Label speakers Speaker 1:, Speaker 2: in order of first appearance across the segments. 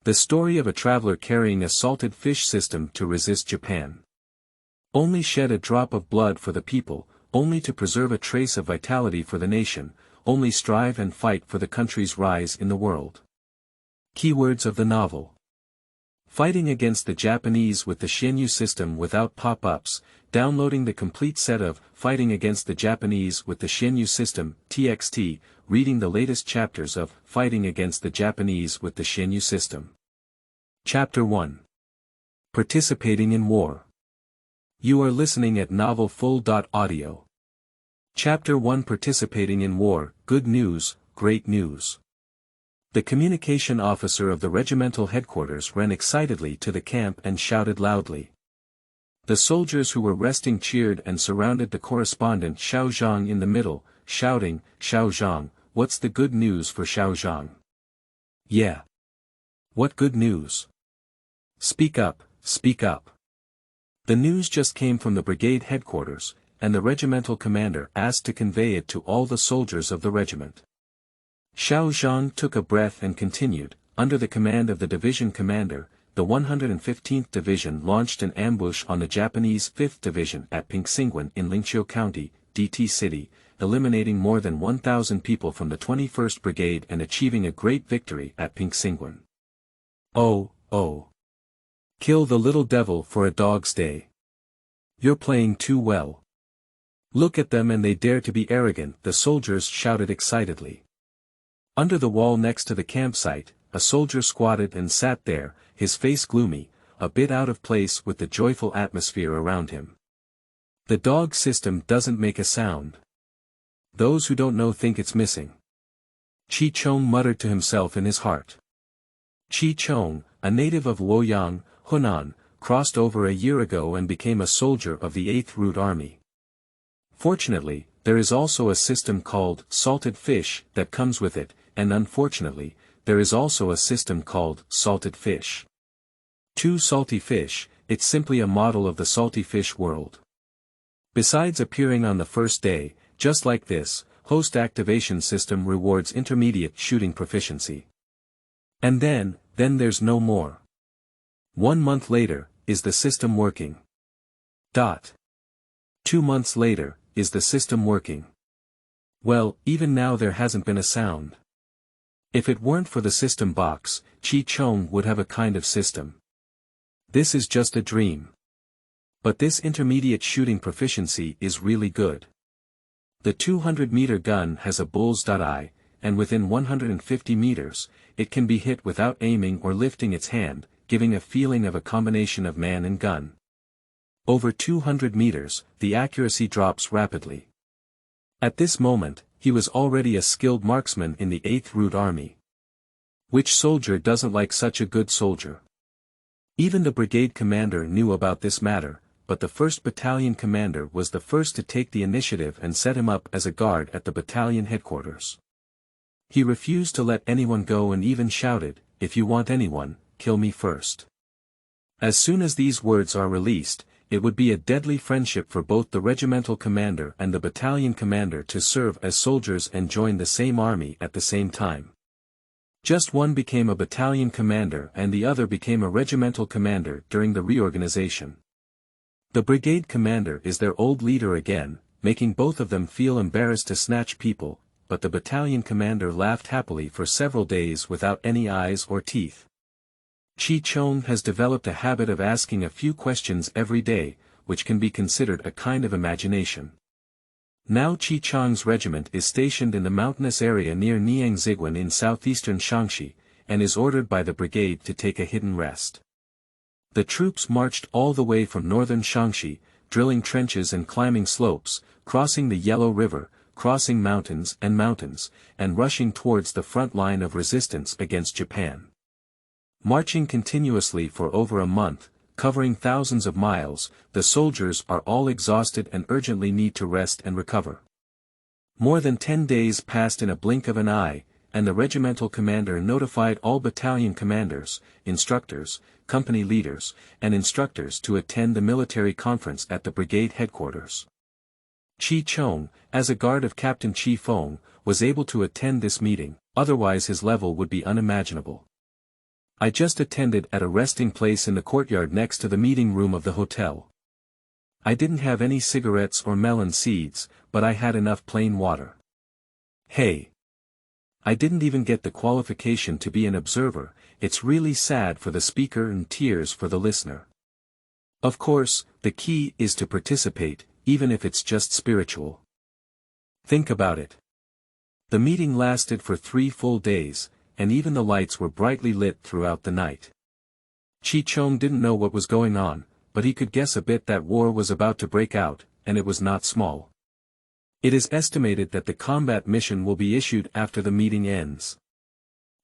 Speaker 1: The story of a traveler carrying a salted fish system to resist Japan. Only shed a drop of blood for the people, only to preserve a trace of vitality for the nation, only strive and fight for the country's rise in the world. Keywords of the novel. Fighting against the Japanese with the Xianyu system without pop-ups, downloading the complete set of Fighting Against the Japanese with the Xianyu System, TXT, reading the latest chapters of Fighting Against the Japanese with the Xianyu System. Chapter 1. Participating in War. You are listening at novelfull.audio. Chapter 1. Participating in War, Good News, Great News. The communication officer of the regimental headquarters ran excitedly to the camp and shouted loudly. The soldiers who were resting cheered and surrounded the correspondent Xiao Zhang in the middle, shouting, "Xiao Zhang, what's the good news for Xiao Zhang?" "Yeah. What good news? Speak up, speak up." The news just came from the brigade headquarters, and the regimental commander asked to convey it to all the soldiers of the regiment. Xiao Zhang took a breath and continued, under the command of the division commander, the 115th Division launched an ambush on the Japanese 5th Division at Pingsingwen in Lingqiu County, DT City, eliminating more than 1,000 people from the 21st Brigade and achieving a great victory at Pingsingwen. Oh, oh. Kill the little devil for a dog's day. You're playing too well. Look at them and they dare to be arrogant, the soldiers shouted excitedly. Under the wall next to the campsite, a soldier squatted and sat there, his face gloomy, a bit out of place with the joyful atmosphere around him. The dog system doesn't make a sound. Those who don't know think it's missing. Chi Chong muttered to himself in his heart. Chi Chong, a native of Luoyang, Hunan, crossed over a year ago and became a soldier of the 8th Route Army. Fortunately, there is also a system called salted fish that comes with it, and unfortunately, there is also a system called salted fish. Too salty fish, it's simply a model of the salty fish world. Besides appearing on the first day, just like this, host activation system rewards intermediate shooting proficiency. And then there's no more. 1 month later, is the system working? 2 months later, is the system working? Well, even now there hasn't been a sound. If it weren't for the system box, Chi Chong would have a kind of system. This is just a dream. But this intermediate shooting proficiency is really good. The 200-meter gun has a bull's eye, and within 150 meters, it can be hit without aiming or lifting its hand, giving a feeling of a combination of man and gun. Over 200 meters, the accuracy drops rapidly. At this moment, he was already a skilled marksman in the 8th Route Army. Which soldier doesn't like such a good soldier? Even the brigade commander knew about this matter, but the 1st Battalion commander was the first to take the initiative and set him up as a guard at the battalion headquarters. He refused to let anyone go and even shouted, "If you want anyone, kill me first." As soon as these words are released, it would be a deadly friendship for both the regimental commander and the battalion commander to serve as soldiers and join the same army at the same time. Just one became a battalion commander and the other became a regimental commander during the reorganization. The brigade commander is their old leader again, making both of them feel embarrassed to snatch people, but the battalion commander laughed happily for several days without any eyes or teeth. Chi Chong has developed a habit of asking a few questions every day, which can be considered a kind of imagination. Now Chi Chong's regiment is stationed in the mountainous area near Niangzigwen in southeastern Shaanxi, and is ordered by the brigade to take a hidden rest. The troops marched all the way from northern Shaanxi, drilling trenches and climbing slopes, crossing the Yellow River, crossing mountains, and rushing towards the front line of resistance against Japan. Marching continuously for over a month, covering thousands of miles, the soldiers are all exhausted and urgently need to rest and recover. More than 10 days passed in a blink of an eye, and the regimental commander notified all battalion commanders, instructors, company leaders, and instructors to attend the military conference at the brigade headquarters. Chi Chong, as a guard of Captain Chi Fong, was able to attend this meeting, otherwise his level would be unimaginable. I just attended at a resting place in the courtyard next to the meeting room of the hotel. I didn't have any cigarettes or melon seeds, but I had enough plain water. Hey! I didn't even get the qualification to be an observer. It's really sad for the speaker and tears for the listener. Of course, the key is to participate, even if it's just spiritual. Think about it. The meeting lasted for 3 full days, and even the lights were brightly lit throughout the night. Chi Chong didn't know what was going on, but he could guess a bit that war was about to break out, and it was not small. It is estimated that the combat mission will be issued after the meeting ends.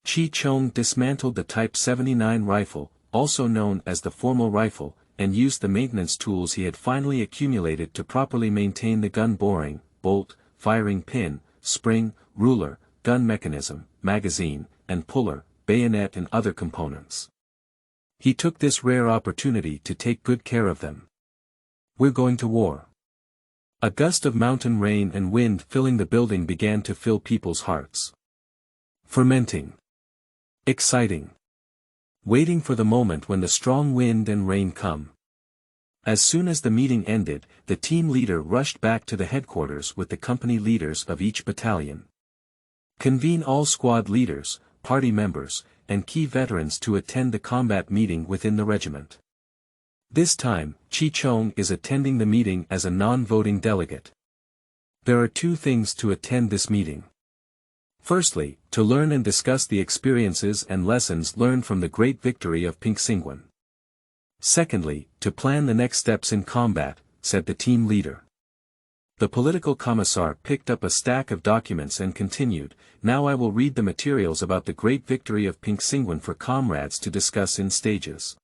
Speaker 1: Chi Chong dismantled the Type 79 rifle, also known as the formal rifle, and used the maintenance tools he had finally accumulated to properly maintain the gun boring, bolt, firing pin, spring, ruler, gun mechanism, magazine, and puller, bayonet and other components. He took this rare opportunity to take good care of them. We're going to war. A gust of mountain rain and wind filling the building began to fill people's hearts. Fermenting. Exciting. Waiting for the moment when the strong wind and rain come. As soon as the meeting ended, the team leader rushed back to the headquarters with the company leaders of each battalion. Convene all squad leaders, party members, and key veterans to attend the combat meeting within the regiment. This time, Chi Chong is attending the meeting as a non-voting delegate. There are 2 things to attend this meeting. Firstly, to learn and discuss the experiences and lessons learned from the great victory of Pingxingwan. Secondly, to plan the next steps in combat, said the team leader. The political commissar picked up a stack of documents and continued, now I will read the materials about the great victory of Pingxingwan for comrades to discuss in stages.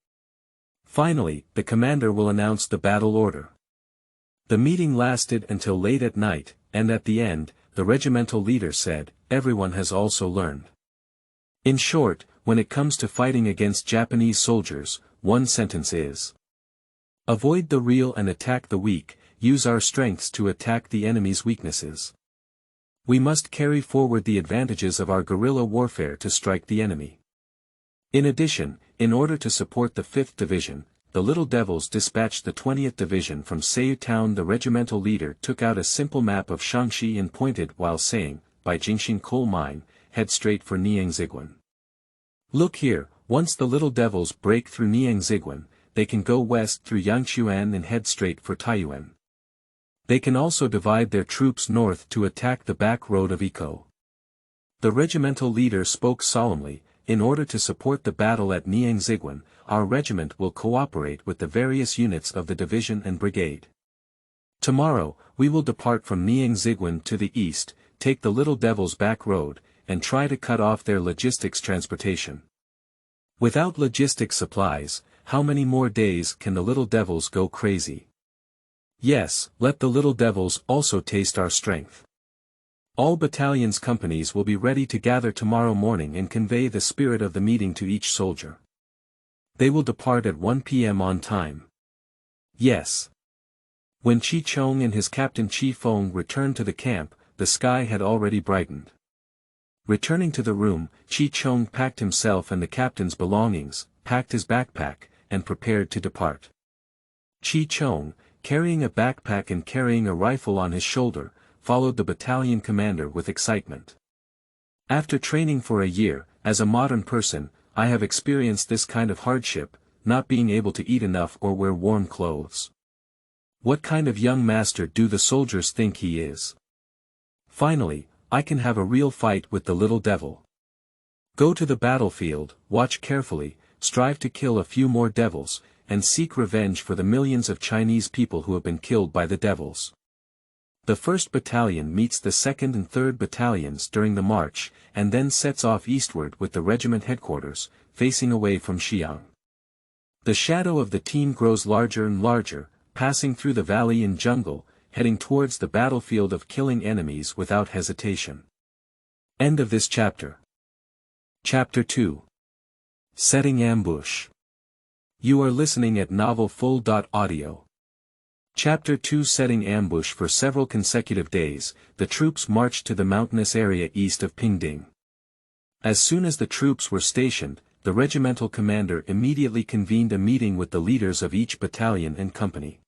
Speaker 1: Finally, the commander will announce the battle order. The meeting lasted until late at night, and at the end, the regimental leader said, everyone has also learned. In short, when it comes to fighting against Japanese soldiers, one sentence is: avoid the real and attack the weak, use our strengths to attack the enemy's weaknesses. We must carry forward the advantages of our guerrilla warfare to strike the enemy. In addition, in order to support the 5th Division, the Little Devils dispatched the 20th Division from Seiyu Town. The regimental leader took out a simple map of Shaanxi and pointed while saying, by Jingxing Coal Mine, head straight for Niangziguan. Look here, once the Little Devils break through Niangziguan, they can go west through Yangchuan and head straight for Taiyuan. They can also divide their troops north to attack the back road of Iko. The regimental leader spoke solemnly, in order to support the battle at Niangziguan, our regiment will cooperate with the various units of the division and brigade. Tomorrow, we will depart from Niangziguan to the east, take the Little Devils back road, and try to cut off their logistics transportation. Without logistics supplies, how many more days can the Little Devils go crazy? Yes, let the Little Devils also taste our strength. All battalions' companies will be ready to gather tomorrow morning and convey the spirit of the meeting to each soldier. They will depart at 1 p.m. on time. Yes. When Chi Chong and his captain Chi Feng returned to the camp, the sky had already brightened. Returning to the room, Chi Chong packed himself and the captain's belongings, packed his backpack, and prepared to depart. Chi Chong, carrying a backpack and carrying a rifle on his shoulder, followed the battalion commander with excitement. After training for a year, as a modern person, I have experienced this kind of hardship, not being able to eat enough or wear warm clothes. What kind of young master do the soldiers think he is? Finally, I can have a real fight with the little devil. Go to the battlefield, watch carefully, strive to kill a few more devils, and seek revenge for the millions of Chinese people who have been killed by the devils. The 1st Battalion meets the 2nd and 3rd Battalions during the march, and then sets off eastward with the regiment headquarters, facing away from Xi'an. The shadow of the team grows larger and larger, passing through the valley and jungle, heading towards the battlefield of killing enemies without hesitation. End of this chapter. Chapter 2. Setting Ambush. You are listening at novelfull.audio. Chapter 2. Setting ambush. For several consecutive days, the troops marched to the mountainous area east of Pingding. As soon as the troops were stationed, the regimental commander immediately convened a meeting with the leaders of each battalion and company.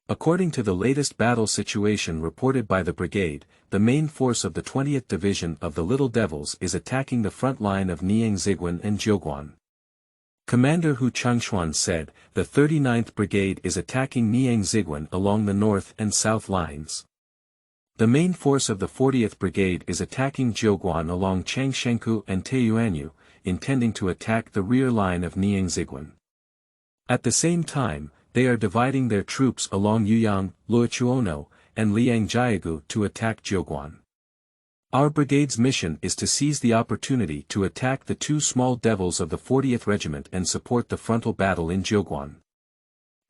Speaker 1: According to the latest battle situation reported by the brigade, the main force of the 20th Division of the Little Devils is attacking the front line of Niangziguan and Jiuguan. Commander Hu Changshuan said, the 39th Brigade is attacking Niangziguan along the north and south lines. The main force of the 40th Brigade is attacking Jiuguan along Changshanku and Taiyuanyu, intending to attack the rear line of Niangziguan. At the same time, they are dividing their troops along Yuyang, Luochuono, and Liangjiagu to attack Jiuguan. Our brigade's mission is to seize the opportunity to attack the two small devils of the 40th Regiment and support the frontal battle in Jiuguan.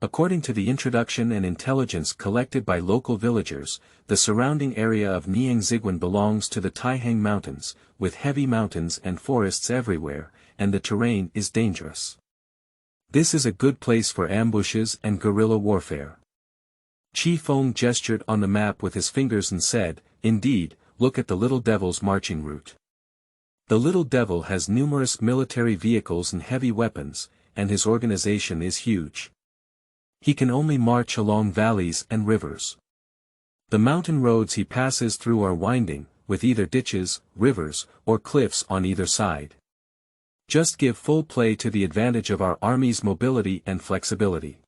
Speaker 1: According to the introduction and intelligence collected by local villagers, the surrounding area of Niangziguan belongs to the Taihang Mountains, with heavy mountains and forests everywhere, and the terrain is dangerous. This is a good place for ambushes and guerrilla warfare. Qi Feng gestured on the map with his fingers and said, indeed, look at the Little Devil's marching route. The Little Devil has numerous military vehicles and heavy weapons, and his organization is huge. He can only march along valleys and rivers. The mountain roads he passes through are winding, with either ditches, rivers, or cliffs on either side. Just give full play to the advantage of our army's mobility and flexibility.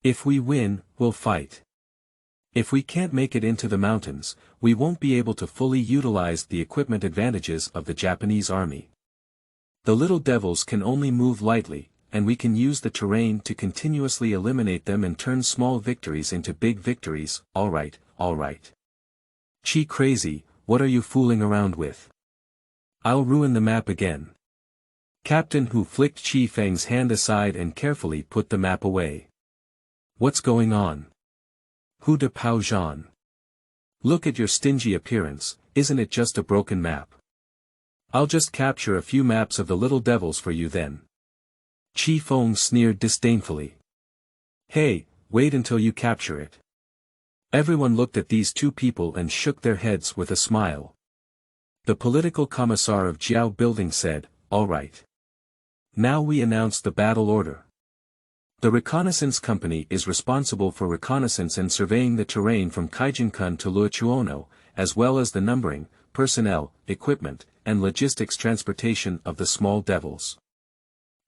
Speaker 1: If we win, we'll fight. If we can't make it into the mountains, we won't be able to fully utilize the equipment advantages of the Japanese army. The Little Devils can only move lightly, and we can use the terrain to continuously eliminate them and turn small victories into big victories. Alright. Chi crazy, what are you fooling around with? I'll ruin the map again. Captain Hu flicked Qi Feng's hand aside and carefully put the map away. What's going on? Hu de Pao Zhan. Look at your stingy appearance, isn't it just a broken map? I'll just capture a few maps of the Little Devils for you then. Qi Feng sneered disdainfully. Hey, wait until you capture it. Everyone looked at these two people and shook their heads with a smile. The political commissar of Jiao Building said, all right. Now we announce the battle order. The reconnaissance company is responsible for reconnaissance and surveying the terrain from Kaijinkun to Luochuono, as well as the numbering, personnel, equipment, and logistics transportation of the small devils.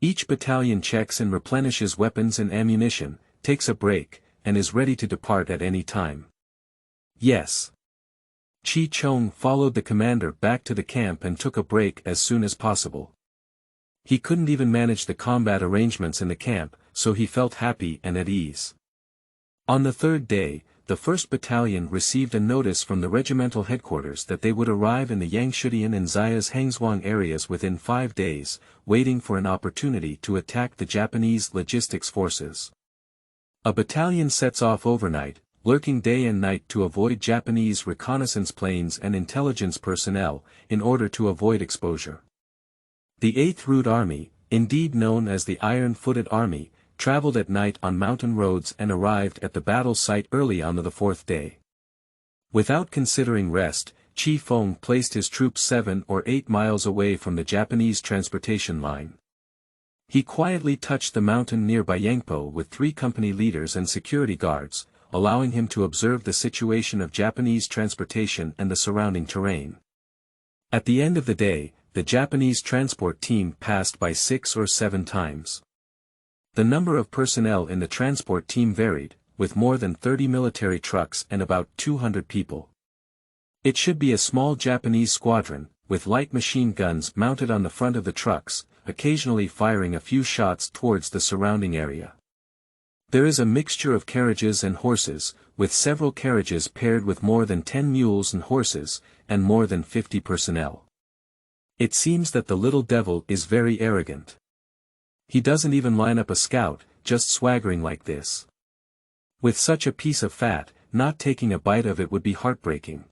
Speaker 1: Each battalion checks and replenishes weapons and ammunition, takes a break, and is ready to depart at any time. Yes. Chi Chong followed the commander back to the camp and took a break as soon as possible. He couldn't even manage the combat arrangements in the camp, so he felt happy and at ease. On the third day, the 1st Battalion received a notice from the regimental headquarters that they would arrive in the Yangshudian and Zayas Hangzhuang areas within 5 days, waiting for an opportunity to attack the Japanese logistics forces. A battalion sets off overnight, lurking day and night to avoid Japanese reconnaissance planes and intelligence personnel, in order to avoid exposure. The 8th Route Army, indeed known as the Iron-Footed Army, traveled at night on mountain roads and arrived at the battle site early on the 4th day. Without considering rest, Qi Feng placed his troops 7 or 8 miles away from the Japanese transportation line. He quietly touched the mountain near Yangpo with 3 company leaders and security guards, allowing him to observe the situation of Japanese transportation and the surrounding terrain. At the end of the day, the Japanese transport team passed by 6 or 7 times. The number of personnel in the transport team varied, with more than 30 military trucks and about 200 people. It should be a small Japanese squadron, with light machine guns mounted on the front of the trucks, occasionally firing a few shots towards the surrounding area. There is a mixture of carriages and horses, with several carriages paired with more than 10 mules and horses, and more than 50 personnel. It seems that the Little Devil is very arrogant. He doesn't even line up a scout, just swaggering like this. With such a piece of fat, not taking a bite of it would be heartbreaking.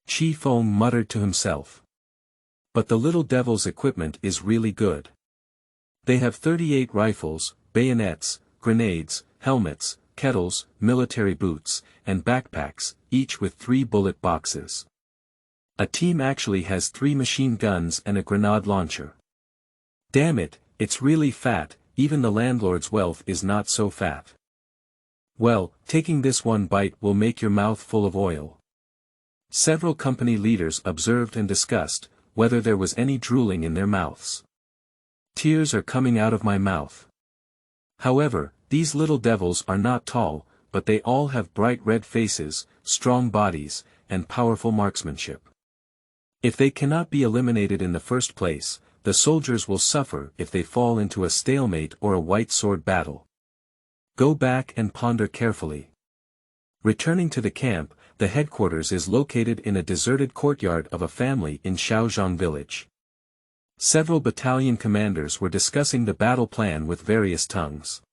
Speaker 1: Qi Feng muttered to himself. But the Little Devil's equipment is really good. They have 38 rifles, bayonets, grenades, helmets, kettles, military boots, and backpacks, each with 3 bullet boxes. A team actually has 3 machine guns and a grenade launcher. Damn it, it's really fat, even the landlord's wealth is not so fat. Well, taking this one bite will make your mouth full of oil. Several company leaders observed and discussed whether there was any drooling in their mouths. Tears are coming out of my mouth. However, these little devils are not tall, but they all have bright red faces, strong bodies, and powerful marksmanship. If they cannot be eliminated in the first place, the soldiers will suffer if they fall into a stalemate or a white sword battle. Go back and ponder carefully. Returning to the camp, the headquarters is located in a deserted courtyard of a family in Shaozhong village. Several battalion commanders were discussing the battle plan with various tongues.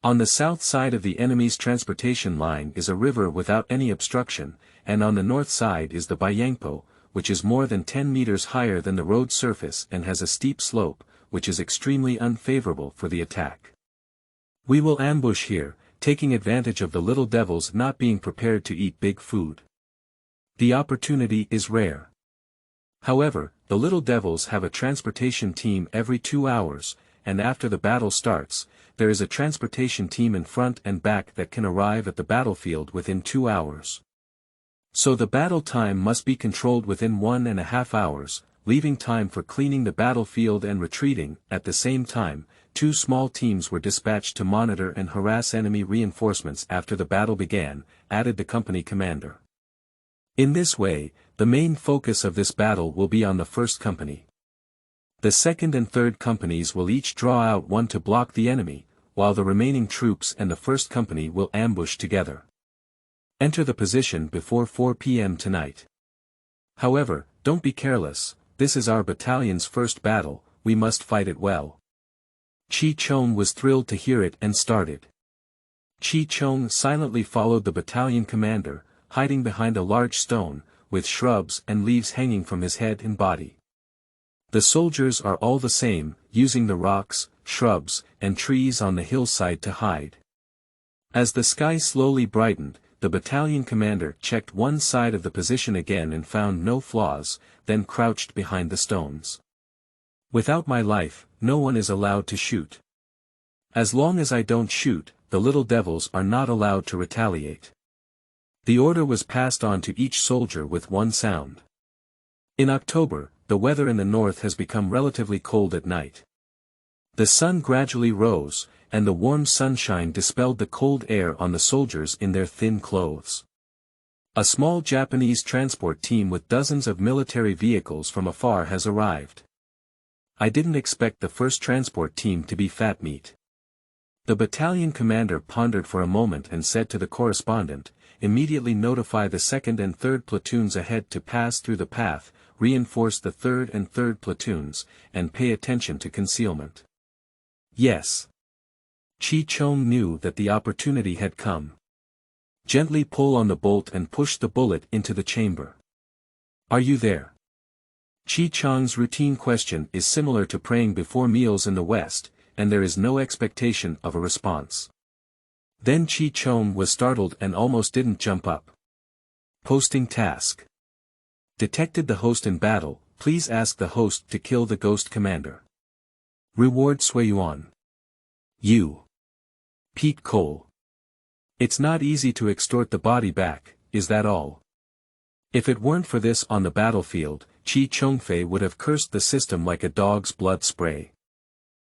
Speaker 1: On the south side of the enemy's transportation line is a river without any obstruction, and on the north side is the Bayangpo, which is more than 10 meters higher than the road surface and has a steep slope, which is extremely unfavorable for the attack. We will ambush here, taking advantage of the little devils not being prepared to eat big food. The opportunity is rare. However, the little devils have a transportation team every 2 hours, and after the battle starts, there is a transportation team in front and back that can arrive at the battlefield within 2 hours. So the battle time must be controlled within 1.5 hours, leaving time for cleaning the battlefield and retreating. At the same time, 2 small teams were dispatched to monitor and harass enemy reinforcements after the battle began, added the company commander. In this way, the main focus of this battle will be on the first company. The second and third companies will each draw out one to block the enemy, while the remaining troops and the first company will ambush together. Enter the position before 4 p.m. tonight. However, don't be careless, this is our battalion's first battle, we must fight it well. Chi Chong was thrilled to hear it and started. Chi Chong silently followed the battalion commander, hiding behind a large stone, with shrubs and leaves hanging from his head and body. The soldiers are all the same, using the rocks, shrubs, and trees on the hillside to hide. As the sky slowly brightened, the battalion commander checked one side of the position again and found no flaws, then crouched behind the stones. Without my life, no one is allowed to shoot. As long as I don't shoot, the little devils are not allowed to retaliate. The order was passed on to each soldier with one sound. In October, the weather in the north has become relatively cold at night. The sun gradually rose, and the warm sunshine dispelled the cold air on the soldiers in their thin clothes. A small Japanese transport team with dozens of military vehicles from afar has arrived. I didn't expect the first transport team to be fat meat. The battalion commander pondered for a moment and said to the correspondent, immediately notify the second and third platoons ahead to pass through the path, reinforce the third and third platoons, and pay attention to concealment. Yes. Chi Chong knew that the opportunity had come. Gently pull on the bolt and push the bullet into the chamber. Are you there? Chi Chong's routine question is similar to praying before meals in the West, and there is no expectation of a response. Then Chi Chong was startled and almost didn't jump up. Posting task. Detected the host in battle, please ask the host to kill the ghost commander. Reward Suiyuan. You. Pete Cole. It's not easy to extort the body back, is that all? If it weren't for this on the battlefield, Chi Chongfei would have cursed the system like a dog's blood spray.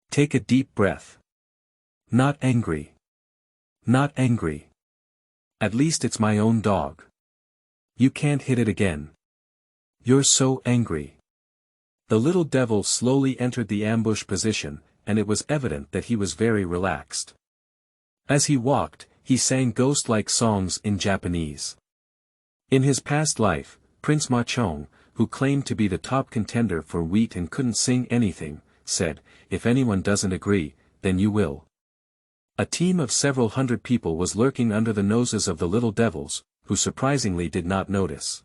Speaker 1: Take a deep breath. Not angry. Not angry. At least it's my own dog. You can't hit it again. You're so angry. The little devil slowly entered the ambush position, and it was evident that he was very relaxed. As he walked, he sang ghost-like songs in Japanese. In his past life, Prince Ma Chong, who claimed to be the top contender for wheat and couldn't sing anything, said, if anyone doesn't agree, then you will. A team of several hundred people was lurking under the noses of the little devils, who surprisingly did not notice.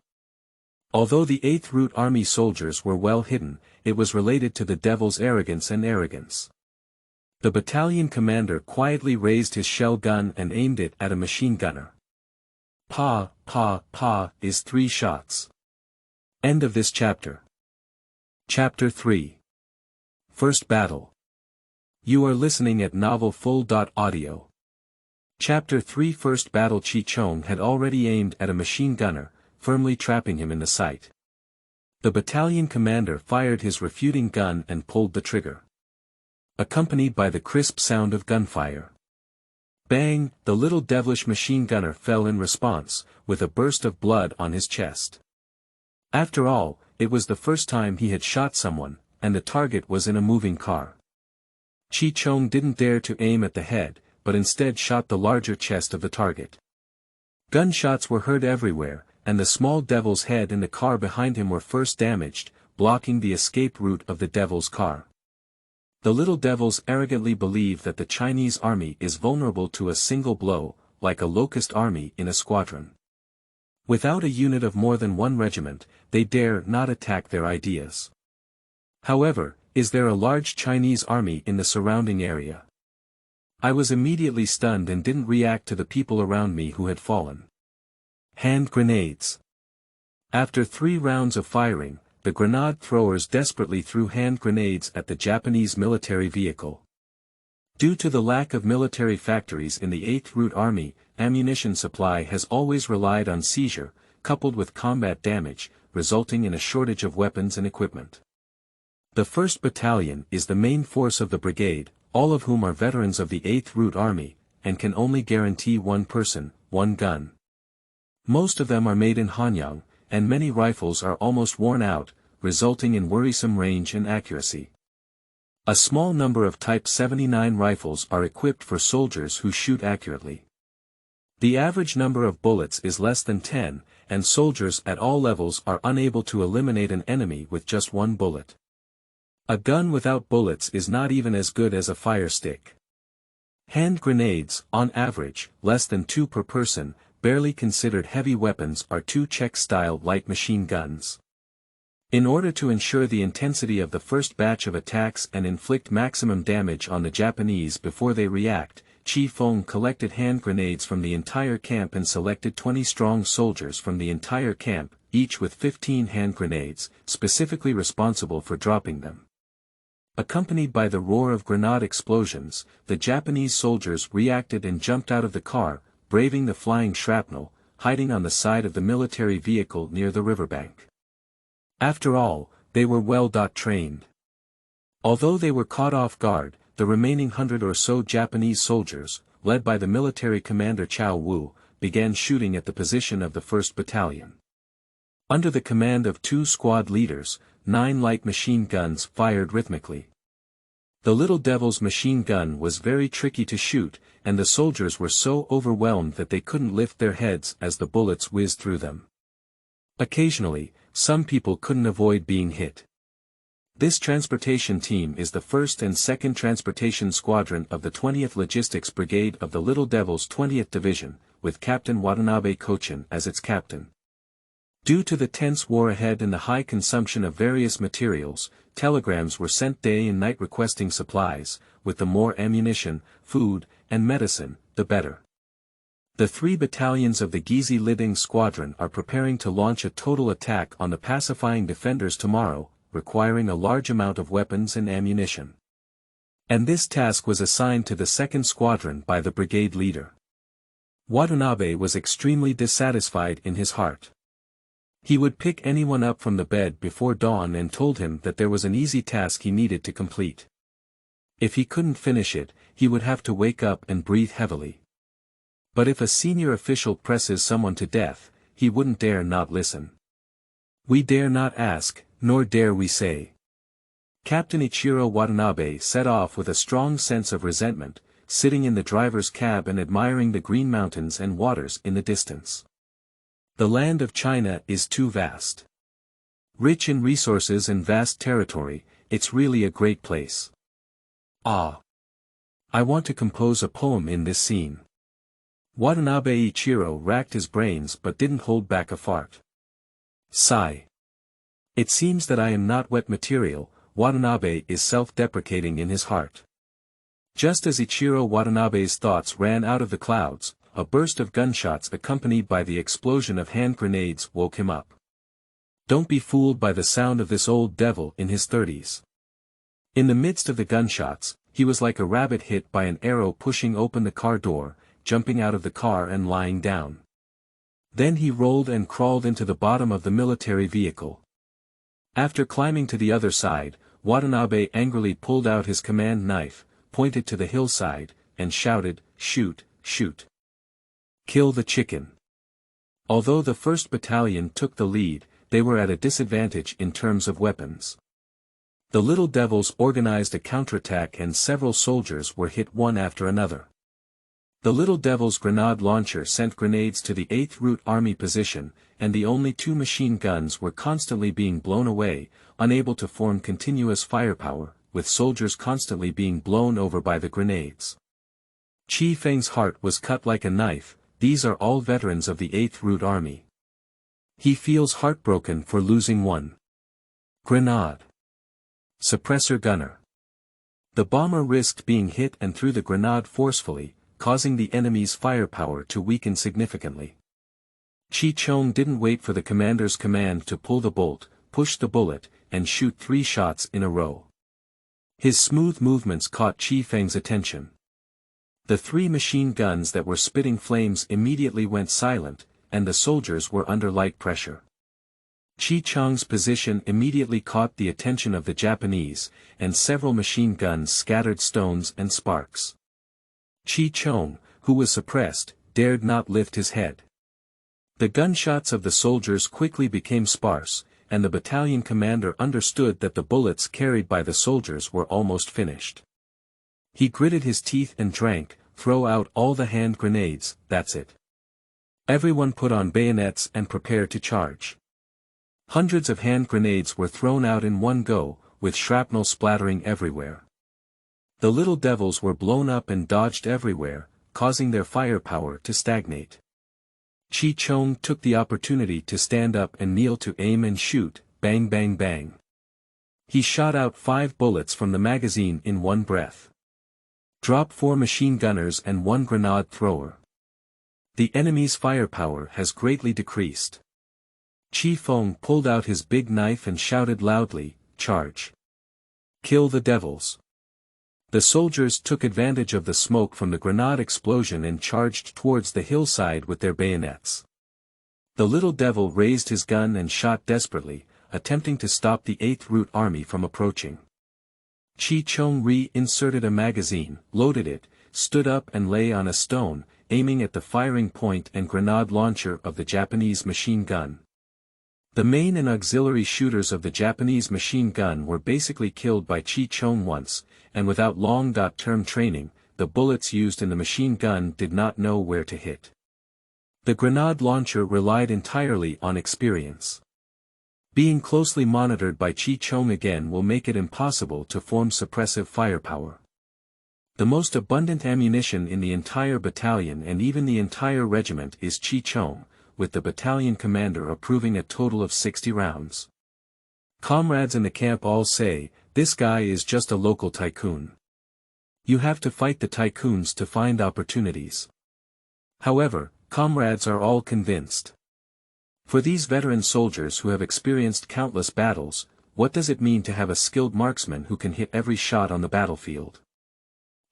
Speaker 1: Although the 8th Route Army soldiers were well hidden, it was related to the devil's arrogance and arrogance. The battalion commander quietly raised his shell gun and aimed it at a machine gunner. Pa, pa, pa is 3 shots. End of this chapter. Chapter 3. First Battle. You are listening at Novel Full.audio. Chapter 3 First Battle. Chi Chong had already aimed at a machine gunner, firmly trapping him in the sight. The battalion commander fired his refuting gun and pulled the trigger. Accompanied by the crisp sound of gunfire. Bang! The little devilish machine gunner fell in response, with a burst of blood on his chest. After all, it was the first time he had shot someone, and the target was in a moving car. Chi Chong didn't dare to aim at the head, but instead shot the larger chest of the target. Gunshots were heard everywhere, and the small devil's head and the car behind him were first damaged, blocking the escape route of the devil's car. The little devils arrogantly believe that the Chinese army is vulnerable to a single blow, like a locust army in a squadron. Without a unit of more than one regiment, they dare not attack their ideas. However, is there a large Chinese army in the surrounding area? I was immediately stunned and didn't react to the people around me who had fallen. Hand grenades. After 3 rounds of firing, the grenade throwers desperately threw hand grenades at the Japanese military vehicle. Due to the lack of military factories in the 8th Route Army, ammunition supply has always relied on seizure, coupled with combat damage, resulting in a shortage of weapons and equipment. The 1st Battalion is the main force of the brigade, all of whom are veterans of the 8th Route Army, and can only guarantee one person, one gun. Most of them are made in Hanyang, and many rifles are almost worn out, resulting in worrisome range and accuracy. A small number of Type 79 rifles are equipped for soldiers who shoot accurately. The average number of bullets is less than 10, and soldiers at all levels are unable to eliminate an enemy with just one bullet. A gun without bullets is not even as good as a fire stick. Hand grenades, on average, less than 2 per person, barely considered heavy weapons, are 2 Czech-style light machine guns. In order to ensure the intensity of the first batch of attacks and inflict maximum damage on the Japanese before they react, Chi Feng collected hand grenades from the entire camp and selected 20 strong soldiers from the entire camp, each with 15 hand grenades, specifically responsible for dropping them. Accompanied by the roar of grenade explosions, the Japanese soldiers reacted and jumped out of the car, braving the flying shrapnel, hiding on the side of the military vehicle near the riverbank. After all, they were well trained. Although they were caught off guard, the remaining 100 or so Japanese soldiers, led by the military commander Chow Wu, began shooting at the position of the 1st Battalion. Under the command of 2 squad leaders, 9 light machine guns fired rhythmically. The little devil's machine gun was very tricky to shoot, and the soldiers were so overwhelmed that they couldn't lift their heads as the bullets whizzed through them. Occasionally, some people couldn't avoid being hit. This transportation team is the 1st and 2nd Transportation Squadron of the 20th Logistics Brigade of the Little Devil's 20th Division, with Captain Watanabe Kochin as its captain. Due to the tense war ahead and the high consumption of various materials, telegrams were sent day and night requesting supplies, with the more ammunition, food, and medicine, the better. The 3 battalions of the Gizi Liding Squadron are preparing to launch a total attack on the pacifying defenders tomorrow, requiring a large amount of weapons and ammunition. And this task was assigned to the 2nd Squadron by the brigade leader. Watanabe was extremely dissatisfied in his heart. He would pick anyone up from the bed before dawn and told him that there was an easy task he needed to complete. If he couldn't finish it, he would have to wake up and breathe heavily. But if a senior official presses someone to death, he wouldn't dare not listen. We dare not ask, nor dare we say. Captain Ichiro Watanabe set off with a strong sense of resentment, sitting in the driver's cab and admiring the green mountains and waters in the distance. The land of China is too vast. Rich in resources and vast territory, it's really a great place. Ah! I want to compose a poem in this scene. Watanabe Ichiro racked his brains but didn't hold back a fart. Sigh. It seems that I am not wet material. Watanabe is self-deprecating in his heart. Just as Ichiro Watanabe's thoughts ran out of the clouds, a burst of gunshots accompanied by the explosion of hand grenades woke him up. Don't be fooled by the sound of this old devil in his 30s. In the midst of the gunshots, he was like a rabbit hit by an arrow, pushing open the car door, jumping out of the car and lying down. Then he rolled and crawled into the bottom of the military vehicle. After climbing to the other side, Watanabe angrily pulled out his command knife, pointed to the hillside, and shouted, "Shoot, shoot! Kill the chicken!" Although the 1st Battalion took the lead, they were at a disadvantage in terms of weapons. The Little Devils organized a counterattack and several soldiers were hit one after another. The Little Devils' grenade launcher sent grenades to the 8th Route Army position, and the only 2 machine guns were constantly being blown away, unable to form continuous firepower, with soldiers constantly being blown over by the grenades. Chi Feng's heart was cut like a knife. These are all veterans of the 8th Route Army. He feels heartbroken for losing one grenade. Suppressor gunner. The bomber risked being hit and threw the grenade forcefully, causing the enemy's firepower to weaken significantly. Chi Chong didn't wait for the commander's command to pull the bolt, push the bullet, and shoot 3 shots in a row. His smooth movements caught Chi Feng's attention. The 3 machine guns that were spitting flames immediately went silent, and the soldiers were under light pressure. Chi Chong's position immediately caught the attention of the Japanese, and several machine guns scattered stones and sparks. Chi Chong, who was suppressed, dared not lift his head. The gunshots of the soldiers quickly became sparse, and the battalion commander understood that the bullets carried by the soldiers were almost finished. He gritted his teeth and drank, "Throw out all the hand grenades, that's it. Everyone put on bayonets and prepare to charge." Hundreds of hand grenades were thrown out in one go, with shrapnel splattering everywhere. The Little Devils were blown up and dodged everywhere, causing their firepower to stagnate. Chi Chong took the opportunity to stand up and kneel to aim and shoot, bang bang bang. He shot out 5 bullets from the magazine in one breath. Drop 4 machine gunners and 1 grenade thrower. The enemy's firepower has greatly decreased. Chi Feng pulled out his big knife and shouted loudly, "Charge! Kill the devils!" The soldiers took advantage of the smoke from the grenade explosion and charged towards the hillside with their bayonets. The Little Devil raised his gun and shot desperately, attempting to stop the 8th Route Army from approaching. Chi Chong re-inserted a magazine, loaded it, stood up and lay on a stone, aiming at the firing point and grenade launcher of the Japanese machine gun. The main and auxiliary shooters of the Japanese machine gun were basically killed by Chi Chong once, and without long-term training, the bullets used in the machine gun did not know where to hit. The grenade launcher relied entirely on experience. Being closely monitored by Chi Chong again will make it impossible to form suppressive firepower. The most abundant ammunition in the entire battalion and even the entire regiment is Chi Chong, with the battalion commander approving a total of 60 rounds. Comrades in the camp all say, "This guy is just a local tycoon. You have to fight the tycoons to find opportunities." However, comrades are all convinced. For these veteran soldiers who have experienced countless battles, what does it mean to have a skilled marksman who can hit every shot on the battlefield?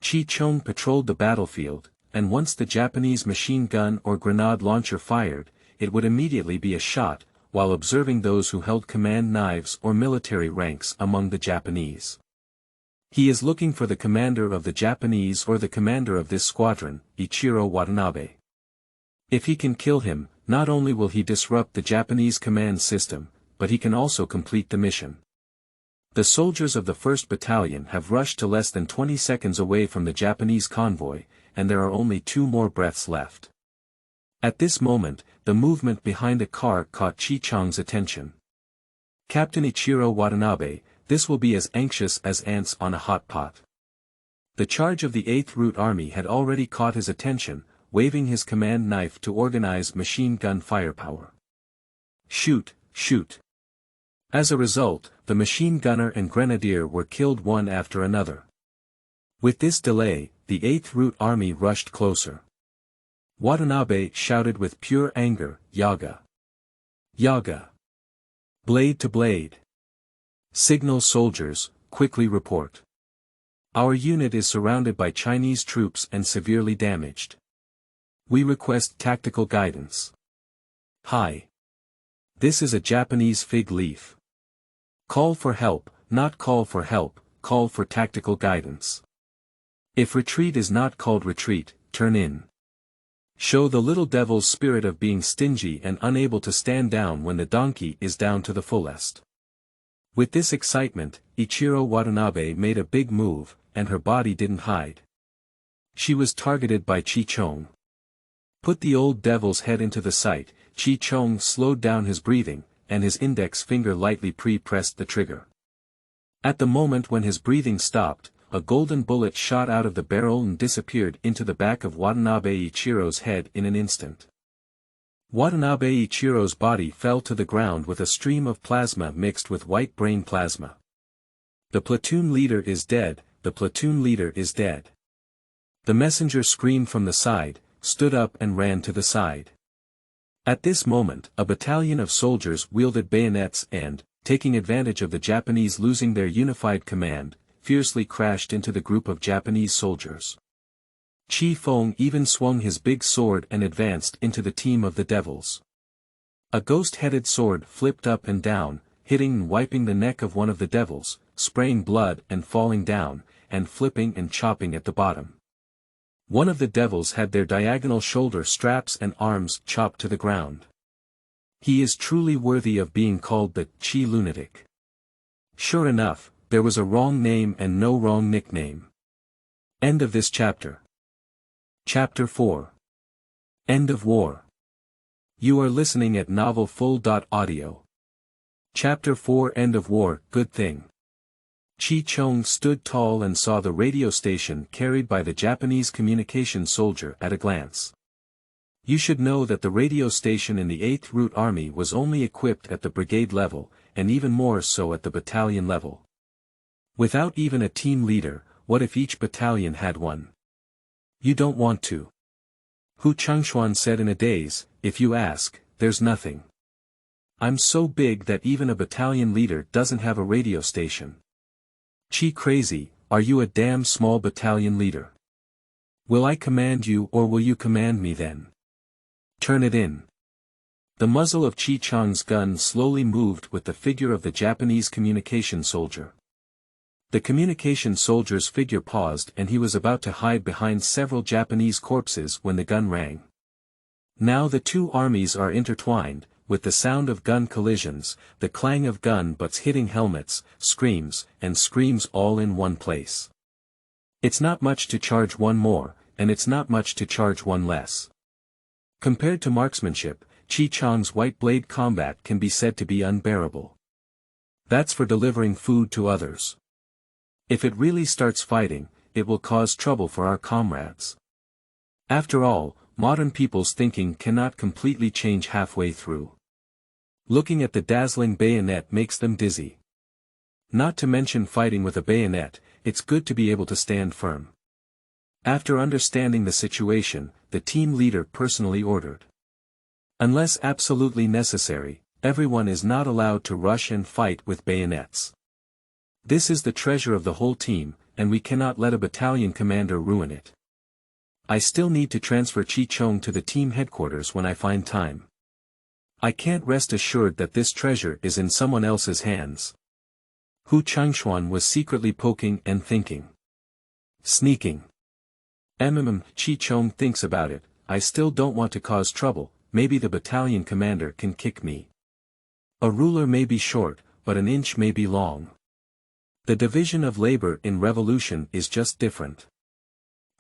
Speaker 1: Chi Chong patrolled the battlefield, and once the Japanese machine gun or grenade launcher fired, it would immediately be a shot, while observing those who held command knives or military ranks among the Japanese. He is looking for the commander of the Japanese or the commander of this squadron, Ichiro Watanabe. If he can kill him, not only will he disrupt the Japanese command system, but he can also complete the mission. The soldiers of the 1st Battalion have rushed to less than 20 seconds away from the Japanese convoy, and there are only 2 more breaths left. At this moment, the movement behind a car caught Chi Chong's attention. "Captain Ichiro Watanabe, this will be as anxious as ants on a hot pot." The charge of the 8th Route Army had already caught his attention, waving his command knife to organize machine gun firepower. "Shoot, shoot." As a result, the machine gunner and grenadier were killed one after another. With this delay, the 8th Route Army rushed closer. Watanabe shouted with pure anger, "Yaga! Yaga! Blade to blade! Signal soldiers, quickly report. Our unit is surrounded by Chinese troops and severely damaged. We request tactical guidance. Hi. This is a Japanese fig leaf. Call for help, not call for help, call for tactical guidance. If retreat is not called retreat, turn in. Show the little devil's spirit of being stingy and unable to stand down when the donkey is down to the fullest. With this excitement, Ichiro Watanabe made a big move, and her body didn't hide. She was targeted by Chi Chong. Put the old devil's head into the sight. Chi Chong slowed down his breathing, and his index finger lightly pressed the trigger. At the moment when his breathing stopped, a golden bullet shot out of the barrel and disappeared into the back of Watanabe Ichiro's head in an instant. Watanabe Ichiro's body fell to the ground with a stream of plasma mixed with white brain plasma. The platoon leader is dead, the platoon leader is dead. The messenger screamed from the side, stood up and ran to the side. At this moment, a battalion of soldiers wielded bayonets and, taking advantage of the Japanese losing their unified command, fiercely crashed into the group of Japanese soldiers. Chi Feng even swung his big sword and advanced into the team of the devils. A ghost-headed sword flipped up and down, hitting and wiping the neck of one of the devils, spraying blood and falling down, and flipping and chopping at the bottom. One of the devils had their diagonal shoulder straps and arms chopped to the ground. He is truly worthy of being called the Chi Lunatic. Sure enough, there was a wrong name and no wrong nickname. End of this chapter. Chapter 4. End of War. You are listening at novelfull.audio. Chapter 4 End of War. Good thing. Chi Chong stood tall and saw the radio station carried by the Japanese communication soldier at a glance. You should know that the radio station in the 8th Route Army was only equipped at the brigade level, and even more so at the battalion level. Without even a team leader, what if each battalion had one? You don't want to. Hu Chengxuan said in a daze, if you ask, there's nothing. I'm so big that even a battalion leader doesn't have a radio station. Chi crazy, are you a damn small battalion leader? Will I command you or will you command me then? Turn it in. The muzzle of Chi Chong's gun slowly moved with the figure of the Japanese communication soldier. The communication soldier's figure paused and he was about to hide behind several Japanese corpses when the gun rang. Now the two armies are intertwined, with the sound of gun collisions, the clang of gun butts hitting helmets, screams, and screams all in one place. It's not much to charge one more, and it's not much to charge one less. Compared to marksmanship, Chi Chong's white blade combat can be said to be unbearable. That's for delivering food to others. If it really starts fighting, it will cause trouble for our comrades. After all, modern people's thinking cannot completely change halfway through. Looking at the dazzling bayonet makes them dizzy. Not to mention fighting with a bayonet, it's good to be able to stand firm. After understanding the situation, the team leader personally ordered. Unless absolutely necessary, everyone is not allowed to rush and fight with bayonets. This is the treasure of the whole team, and we cannot let a battalion commander ruin it. I still need to transfer Chi Chong to the team headquarters when I find time. I can't rest assured that this treasure is in someone else's hands. Hu Chengxuan was secretly poking and thinking. Sneaking. Chi Chong thinks about it, I still don't want to cause trouble, maybe the battalion commander can kick me. A ruler may be short, but an inch may be long. The division of labor in revolution is just different.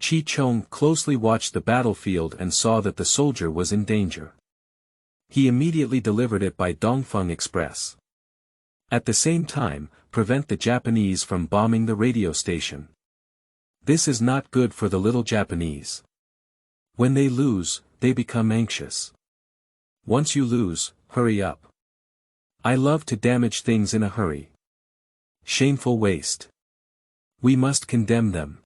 Speaker 1: Chi Chong closely watched the battlefield and saw that the soldier was in danger. He immediately delivered it by Dongfeng Express. At the same time, prevent the Japanese from bombing the radio station. This is not good for the little Japanese. When they lose, they become anxious. Once you lose, hurry up. I love to damage things in a hurry. Shameful waste. We must condemn them.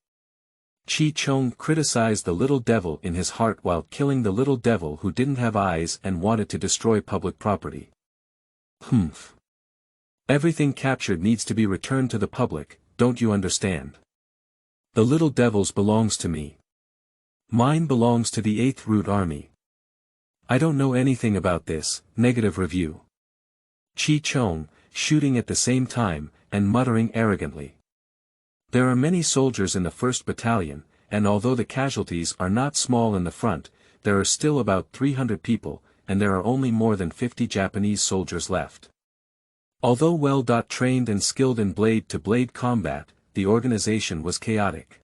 Speaker 1: Chi Chong criticized the little devil in his heart while killing the little devil who didn't have eyes and wanted to destroy public property. Everything captured needs to be returned to the public, don't you understand? The Little Devils belongs to me. Mine belongs to the 8th Root Army. I don't know anything about this. Negative review. Chi Chong, shooting at the same time, and muttering arrogantly. There are many soldiers in the 1st Battalion, and although the casualties are not small in the front, there are still about 300 people, and there are only more than 50 Japanese soldiers left. Although well-trained and skilled in blade-to-blade combat, the organization was chaotic.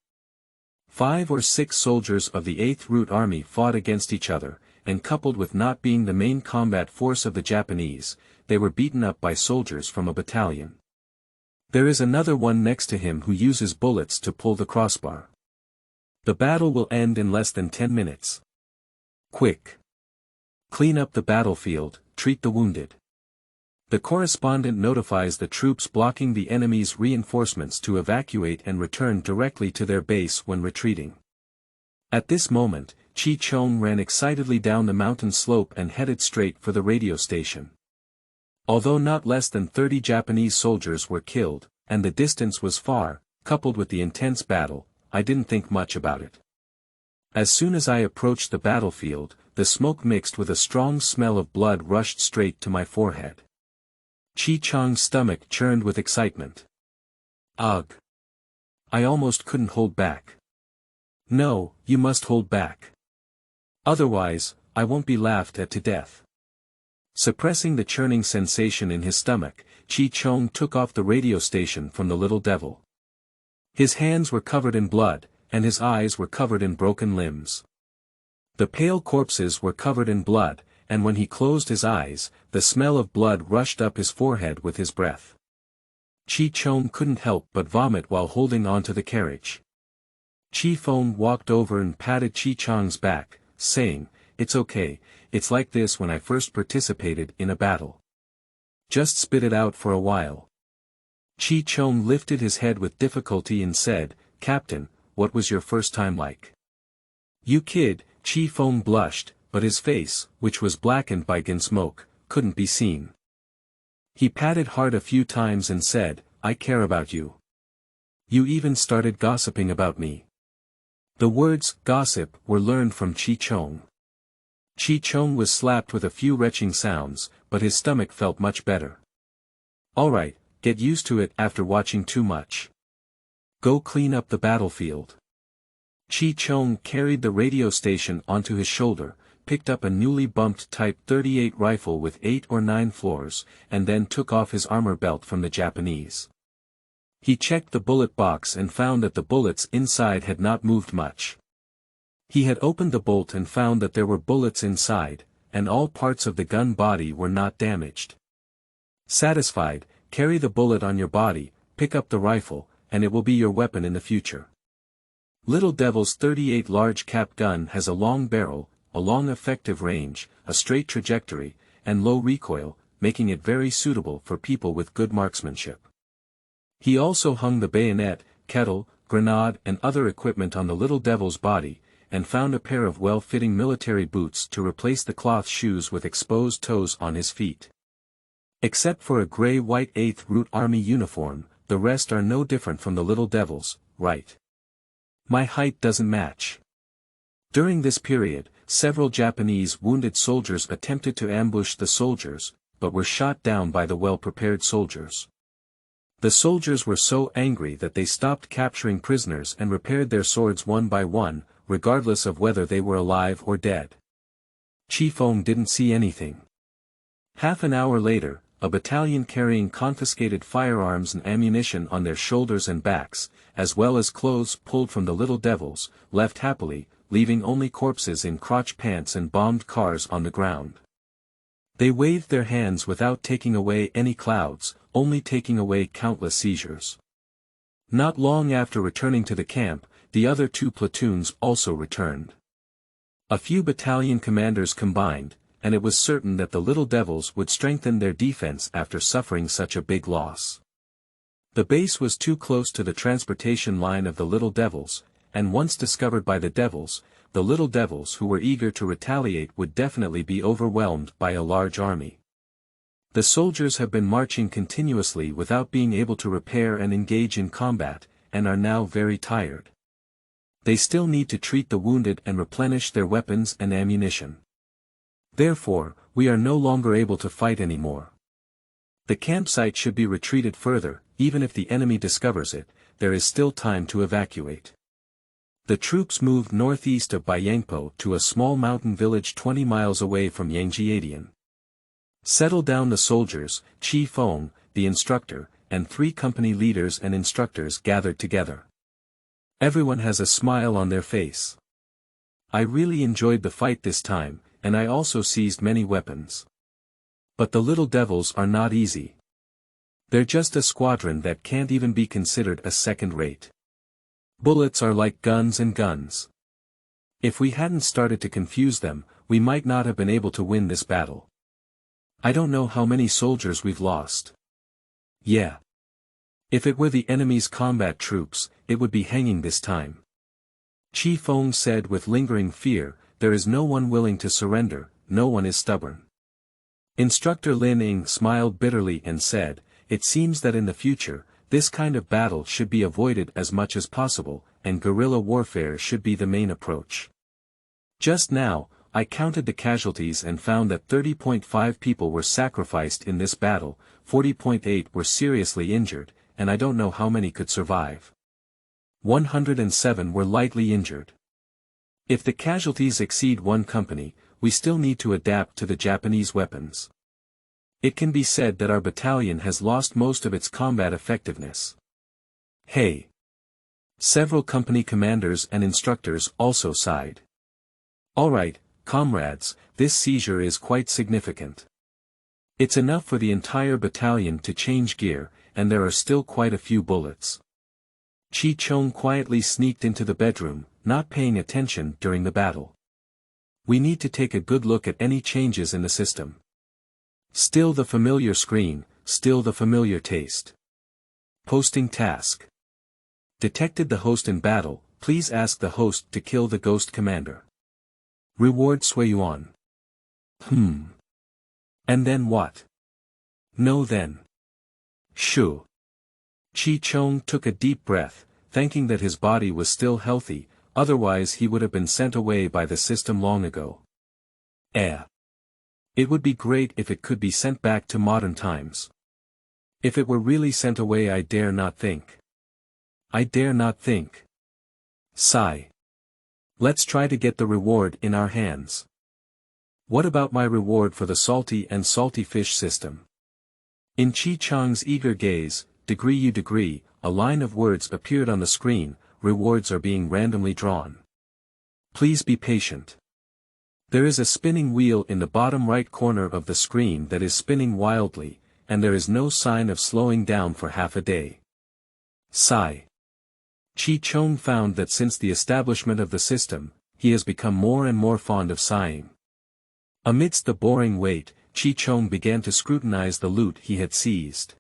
Speaker 1: 5 or 6 soldiers of the 8th Root Army fought against each other, and coupled with not being the main combat force of the Japanese, they were beaten up by soldiers from a battalion. There is another one next to him who uses bullets to pull the crossbar. The battle will end in less than 10 minutes. Quick! Clean up the battlefield, treat the wounded. The correspondent notifies the troops blocking the enemy's reinforcements to evacuate and return directly to their base when retreating. At this moment, Chi Chong ran excitedly down the mountain slope and headed straight for the radio station. Although not less than 30 Japanese soldiers were killed, and the distance was far, coupled with the intense battle, I didn't think much about it. As soon as I approached the battlefield, the smoke mixed with a strong smell of blood rushed straight to my forehead. Chi Chong's stomach churned with excitement. Ugh! I almost couldn't hold back. No, you must hold back. Otherwise, I won't be laughed at to death. Suppressing the churning sensation in his stomach, Chi Chong took off the radio station from the Little Devil. His hands were covered in blood, and his eyes were covered in broken limbs. The pale corpses were covered in blood, and when he closed his eyes, the smell of blood rushed up his forehead with his breath. Chi Chong couldn't help but vomit while holding on to the carriage. Chi Fong walked over and patted Chi Chong's back, saying, "It's okay, it's like this when I first participated in a battle. Just spit it out for a while." Chi Chong lifted his head with difficulty and said, "Captain, what was your first time like?" "You kid," Chi Fong blushed, but his face, which was blackened by gun smoke, couldn't be seen. He patted hard a few times and said, "I care about you. You even started gossiping about me." The words, gossip, were learned from Chi Chong. Chi Chong was slapped with a few retching sounds, but his stomach felt much better. "Alright, get used to it after watching too much. Go clean up the battlefield." Chi Chong carried the radio station onto his shoulder, picked up a newly bumped Type 38 rifle with 8 or 9 floors, and then took off his armor belt from the Japanese. He checked the bullet box and found that the bullets inside had not moved much. He had opened the bolt and found that there were bullets inside, and all parts of the gun body were not damaged. Satisfied, carry the bullet on your body, pick up the rifle, and it will be your weapon in the future. Little Devil's 38 large cap gun has a long barrel, a long effective range, a straight trajectory, and low recoil, making it very suitable for people with good marksmanship. He also hung the bayonet, kettle, grenade and other equipment on the Little Devil's body, and found a pair of well-fitting military boots to replace the cloth shoes with exposed toes on his feet. Except for a gray-white 8th Root Army uniform, the rest are no different from the Little Devil's, right? My height doesn't match. During this period, several Japanese wounded soldiers attempted to ambush the soldiers, but were shot down by the well-prepared soldiers. The soldiers were so angry that they stopped capturing prisoners and repaired their swords one by one, regardless of whether they were alive or dead. Chi Fong didn't see anything. Half an hour later, a battalion carrying confiscated firearms and ammunition on their shoulders and backs, as well as clothes pulled from the Little Devils, left happily, leaving only corpses in crotch pants and bombed cars on the ground. They waved their hands without taking away any clouds, only taking away countless seizures. Not long after returning to the camp, the other 2 platoons also returned. A few battalion commanders combined, and it was certain that the Little Devils would strengthen their defense after suffering such a big loss. The base was too close to the transportation line of the Little Devils, and once discovered by the Devils, the Little Devils who were eager to retaliate would definitely be overwhelmed by a large army. The soldiers have been marching continuously without being able to repair and engage in combat, and are now very tired. They still need to treat the wounded and replenish their weapons and ammunition. Therefore, we are no longer able to fight anymore. The campsite should be retreated further, even if the enemy discovers it, there is still time to evacuate. The troops moved northeast of Bayangpo to a small mountain village 20 miles away from Yangjiadian. Settle down the soldiers, Chi Feng, the instructor, and 3 company leaders and instructors gathered together. Everyone has a smile on their face. I really enjoyed the fight this time, and I also seized many weapons. But the little devils are not easy. They're just a squadron that can't even be considered a second rate. Bullets are like guns and guns. If we hadn't started to confuse them, we might not have been able to win this battle. I don't know how many soldiers we've lost. Yeah. If it were the enemy's combat troops, it would be hanging this time. Chi Feng said with lingering fear, there is no one willing to surrender, no one is stubborn. Instructor Lin Ying smiled bitterly and said, it seems that in the future, this kind of battle should be avoided as much as possible, and guerrilla warfare should be the main approach. Just now, I counted the casualties and found that 30.5 people were sacrificed in this battle, 40.8 were seriously injured, and I don't know how many could survive. 107 were lightly injured. If the casualties exceed 1 company, we still need to adapt to the Japanese weapons. It can be said that our battalion has lost most of its combat effectiveness. Hey! Several company commanders and instructors also sighed. Alright, comrades, this seizure is quite significant. It's enough for the entire battalion to change gear, and there are still quite a few bullets. Chi Chong quietly sneaked into the bedroom, not paying attention during the battle. We need to take a good look at any changes in the system. Still the familiar screen, still the familiar taste. Posting task. Detected the host in battle, please ask the host to kill the ghost commander. Reward Suiyuan. And then what? No then. Shoo. Chi Chong took a deep breath, thanking that his body was still healthy, otherwise he would have been sent away by the system long ago. It would be great if it could be sent back to modern times. If it were really sent away, I dare not think. I dare not think. Sigh. Let's try to get the reward in our hands. What about my reward for the salty and salty fish system? In Chi Chong's eager gaze, degree, a line of words appeared on the screen, rewards are being randomly drawn. Please be patient. There is a spinning wheel in the bottom right corner of the screen that is spinning wildly, and there is no sign of slowing down for half a day. Sigh. Chi Chong found that since the establishment of the system, he has become more and more fond of sighing. Amidst the boring wait, Chi Chong began to scrutinize the loot he had seized.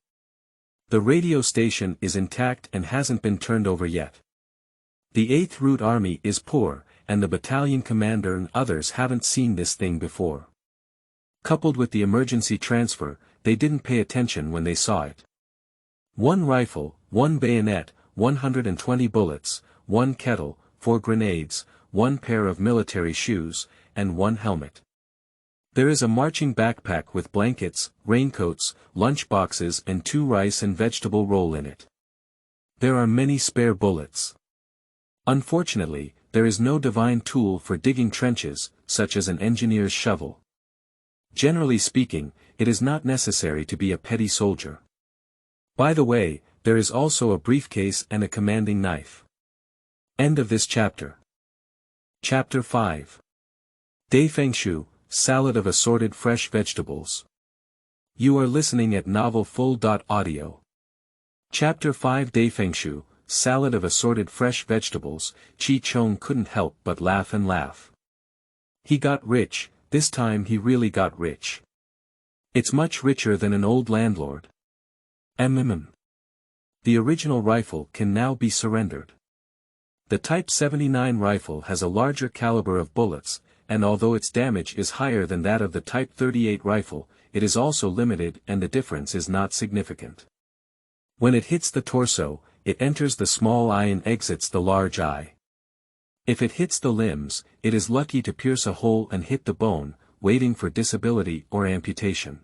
Speaker 1: The radio station is intact and hasn't been turned over yet. The 8th Route Army is poor, and the battalion commander and others haven't seen this thing before. Coupled with the emergency transfer, they didn't pay attention when they saw it. 1 rifle, 1 bayonet, 120 bullets, 1 kettle, 4 grenades, 1 pair of military shoes, and 1 helmet. There is a marching backpack with blankets, raincoats, lunch boxes and 2 rice and vegetable roll in it. There are many spare bullets. Unfortunately, there is no divine tool for digging trenches, such as an engineer's shovel. Generally speaking, it is not necessary to be a petty soldier. By the way, there is also a briefcase and a commanding knife. End of this chapter. Chapter 5. Dafengshou, salad of assorted fresh vegetables. You are listening at novelfull.audio. Chapter 5 Dafengshou, salad of assorted fresh vegetables. Chi Chong couldn't help but laugh and laugh. He got rich, this time he really got rich. It's much richer than an old landlord. The original rifle can now be surrendered. The Type 79 rifle has a larger caliber of bullets, and although its damage is higher than that of the Type 38 rifle, it is also limited and the difference is not significant. When it hits the torso, it enters the small eye and exits the large eye. If it hits the limbs, it is lucky to pierce a hole and hit the bone, waiting for disability or amputation.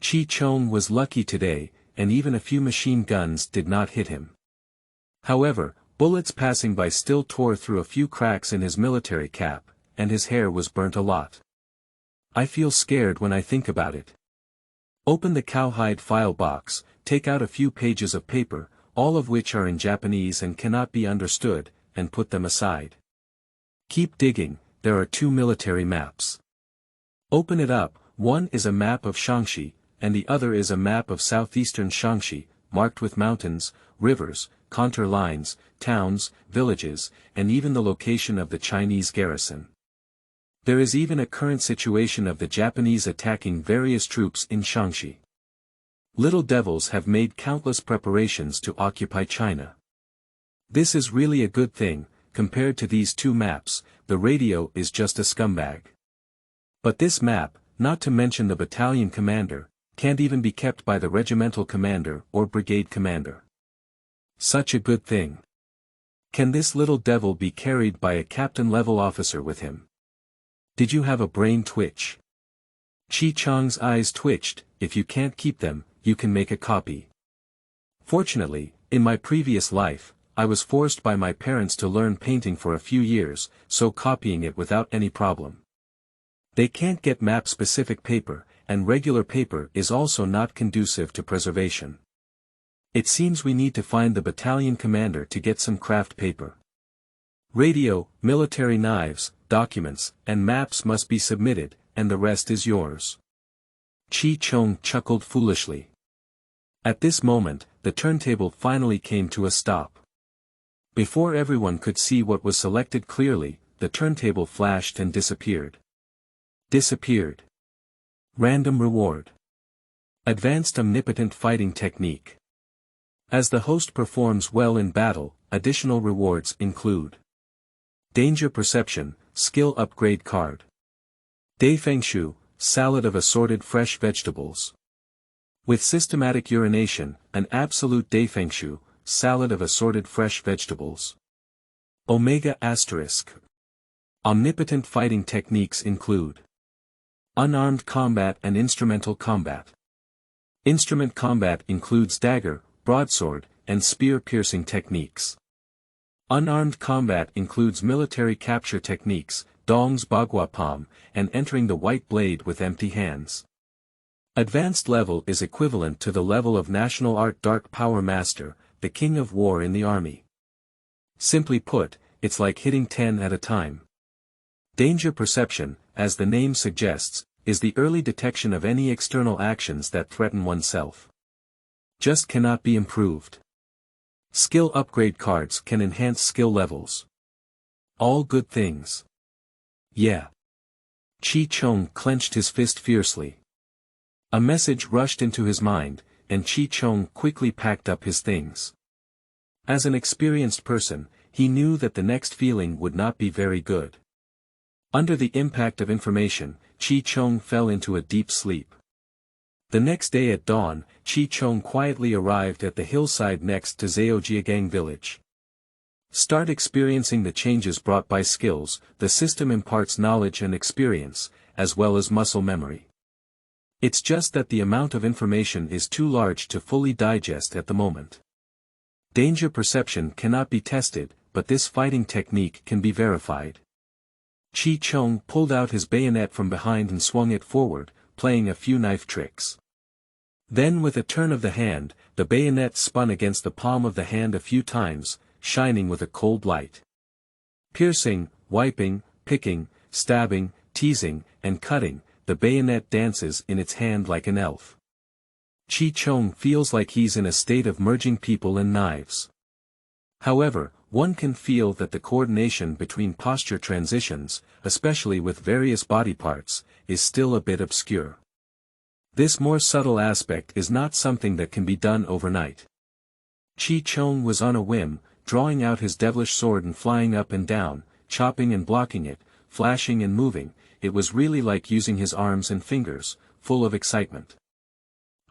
Speaker 1: Chi Chong was lucky today, and even a few machine guns did not hit him. However, bullets passing by still tore through a few cracks in his military cap, and his hair was burnt a lot. I feel scared when I think about it. Open the cowhide file box, take out a few pages of paper, all of which are in Japanese and cannot be understood, and put them aside. Keep digging, there are 2 military maps. Open it up, one is a map of Shaanxi, and the other is a map of southeastern Shaanxi, marked with mountains, rivers, contour lines, towns, villages, and even the location of the Chinese garrison. There is even a current situation of the Japanese attacking various troops in Shaanxi. Little devils have made countless preparations to occupy China. This is really a good thing. Compared to these 2 maps, the radio is just a scumbag. But this map, not to mention the battalion commander, can't even be kept by the regimental commander or brigade commander. Such a good thing. Can this little devil be carried by a captain-level officer with him? Did you have a brain twitch? Chi Chong's eyes twitched. If you can't keep them, you can make a copy. Fortunately, in my previous life, I was forced by my parents to learn painting for a few years, so copying it without any problem. They can't get map-specific paper, and regular paper is also not conducive to preservation. It seems we need to find the battalion commander to get some craft paper. Radio, military knives, documents, and maps must be submitted, and the rest is yours. Chi Chong chuckled foolishly. At this moment, the turntable finally came to a stop. Before everyone could see what was selected clearly, the turntable flashed and disappeared. Disappeared. Random reward. Advanced omnipotent fighting technique. As the host performs well in battle, additional rewards include danger perception, skill upgrade card. Dafengshou, salad of assorted fresh vegetables. With systematic urination, an absolute Dafengshou, salad of assorted fresh vegetables. Omega asterisk. Omnipotent fighting techniques include unarmed combat and instrumental combat. Instrument combat includes dagger, broadsword, and spear-piercing techniques. Unarmed combat includes military capture techniques, Dong's Bagua Palm, and entering the white blade with empty hands. Advanced level is equivalent to the level of National Art Dark Power Master, the King of War in the army. Simply put, it's like hitting 10 at a time. Danger perception, as the name suggests, is the early detection of any external actions that threaten oneself. Just cannot be improved. Skill upgrade cards can enhance skill levels. All good things. Yeah. Chi Chong clenched his fist fiercely. A message rushed into his mind, and Chi Chong quickly packed up his things. As an experienced person, he knew that the next feeling would not be very good. Under the impact of information, Chi Chong fell into a deep sleep. The next day at dawn, Chi Chong quietly arrived at the hillside next to Zhaojiagang village. Start experiencing the changes brought by skills. The system imparts knowledge and experience, as well as muscle memory. It's just that the amount of information is too large to fully digest at the moment. Danger perception cannot be tested, but this fighting technique can be verified. Chi Chong pulled out his bayonet from behind and swung it forward, playing a few knife tricks. Then with a turn of the hand, the bayonet spun against the palm of the hand a few times, shining with a cold light. Piercing, wiping, picking, stabbing, teasing, and cutting, the bayonet dances in its hand like an elf. Chi Chong feels like he's in a state of merging people and knives. However, one can feel that the coordination between posture transitions, especially with various body parts, is still a bit obscure. This more subtle aspect is not something that can be done overnight. Chi Chong was on a whim, drawing out his devilish sword and flying up and down, chopping and blocking it, flashing and moving. It was really like using his arms and fingers, full of excitement.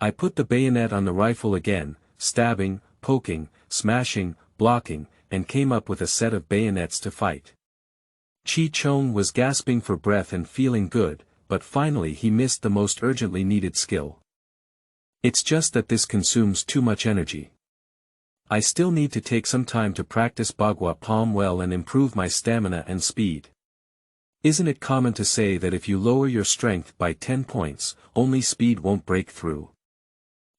Speaker 1: I put the bayonet on the rifle again, stabbing, poking, smashing, blocking, and came up with a set of bayonets to fight. Chi Chong was gasping for breath and feeling good, but finally he missed the most urgently needed skill. It's just that this consumes too much energy. I still need to take some time to practice Bagua Palm well and improve my stamina and speed. Isn't it common to say that if you lower your strength by 10 points, only speed won't break through?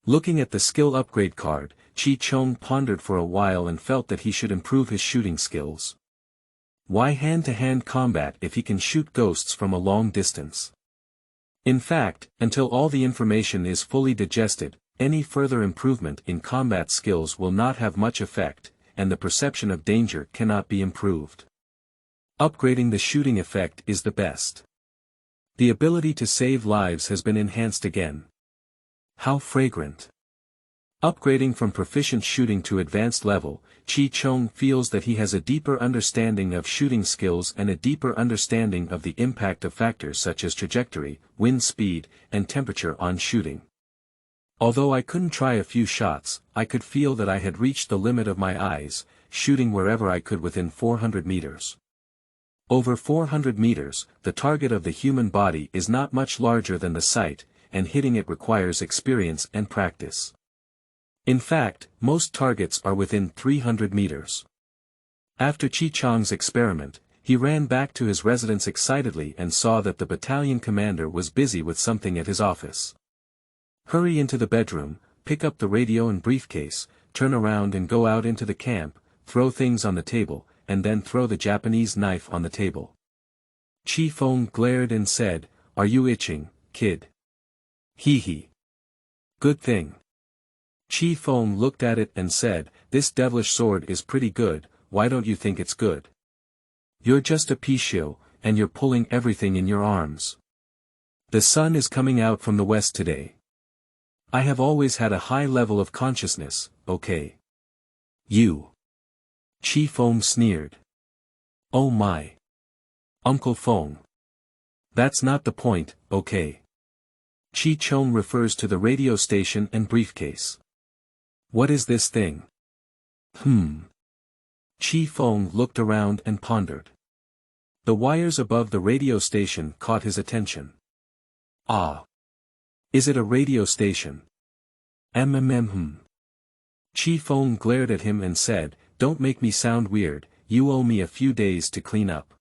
Speaker 1: Looking at the skill upgrade card, Chi Chong pondered for a while and felt that he should improve his shooting skills. Why hand-to-hand combat if he can shoot ghosts from a long distance? In fact, until all the information is fully digested, any further improvement in combat skills will not have much effect, and the perception of danger cannot be improved. Upgrading the shooting effect is the best. The ability to save lives has been enhanced again. How fragrant. Upgrading from proficient shooting to advanced level, Chi Chong feels that he has a deeper understanding of shooting skills and a deeper understanding of the impact of factors such as trajectory, wind speed, and temperature on shooting. Although I couldn't try a few shots, I could feel that I had reached the limit of my eyes, shooting wherever I could within 400 meters. Over 400 meters, the target of the human body is not much larger than the sight, and hitting it requires experience and practice. In fact, most targets are within 300 meters. After Chi Chong's experiment, he ran back to his residence excitedly and saw that the battalion commander was busy with something at his office. Hurry into the bedroom, pick up the radio and briefcase, turn around and go out into the camp, throw things on the table, and then throw the Japanese knife on the table. Chi Feng glared and said, "Are you itching, kid?" "Hee hee. Good thing." Chi Feng looked at it and said, "This devilish sword is pretty good, why don't you think it's good? You're just a Pishio, and you're pulling everything in your arms. The sun is coming out from the west today. I have always had a high level of consciousness, okay? You." Chi Feng sneered. "Oh my. Uncle Feng. That's not the point, okay?" Chi Chong refers to the radio station and briefcase. "What is this thing?" Chi Feng looked around and pondered. The wires above the radio station caught his attention. "Ah. Is it a radio station?" Chi Feng glared at him and said, "Don't make me sound weird, you owe me a few days to clean up."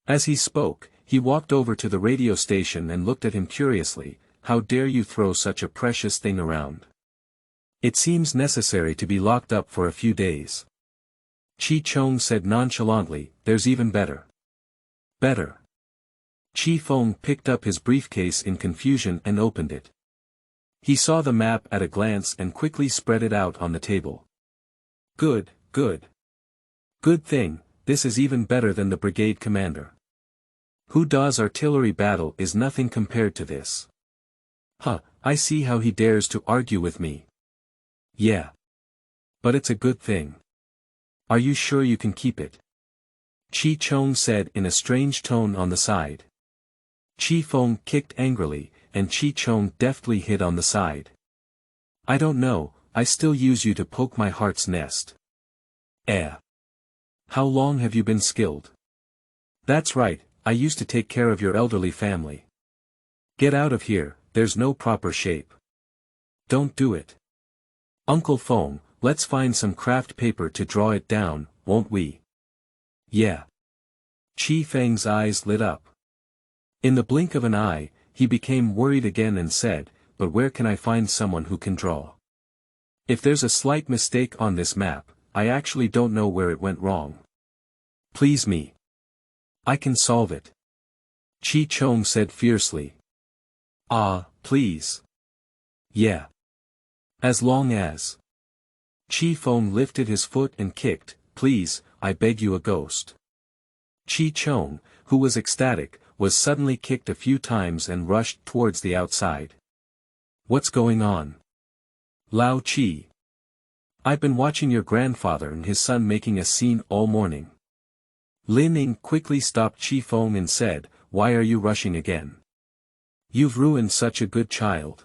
Speaker 1: As he spoke, he walked over to the radio station and looked at him curiously. "How dare you throw such a precious thing around? It seems necessary to be locked up for a few days." Chi Chong said nonchalantly, "There's even better." "Better?" Chi Feng picked up his briefcase in confusion and opened it. He saw the map at a glance and quickly spread it out on the table. "Good, good. Good thing, this is even better than the brigade commander. Hu Da's artillery battle is nothing compared to this. I see how he dares to argue with me. Yeah. But it's a good thing. Are you sure you can keep it?" Chi Chong said in a strange tone on the side. Chi Feng kicked angrily, and Chi Chong deftly hid on the side. "I don't know, I still use you to poke my heart's nest." How long have you been skilled?" "That's right, I used to take care of your elderly family." "Get out of here, there's no proper shape." "Don't do it. Uncle Feng, let's find some craft paper to draw it down, won't we?" "Yeah." Chi Feng's eyes lit up. In the blink of an eye, he became worried again and said, "But where can I find someone who can draw? If there's a slight mistake on this map, I actually don't know where it went wrong. Please me. I can solve it." Chi Chong said fiercely. Please. Yeah. As long as. Chi Feng lifted his foot and kicked, "Please, I beg you a ghost." Chi Chong, who was ecstatic, was suddenly kicked a few times and rushed towards the outside. "What's going on?" "Lao Chi. I've been watching your grandfather and his son making a scene all morning." Lin Ying quickly stopped Chi Feng and said, "Why are you rushing again?" You've ruined such a good child.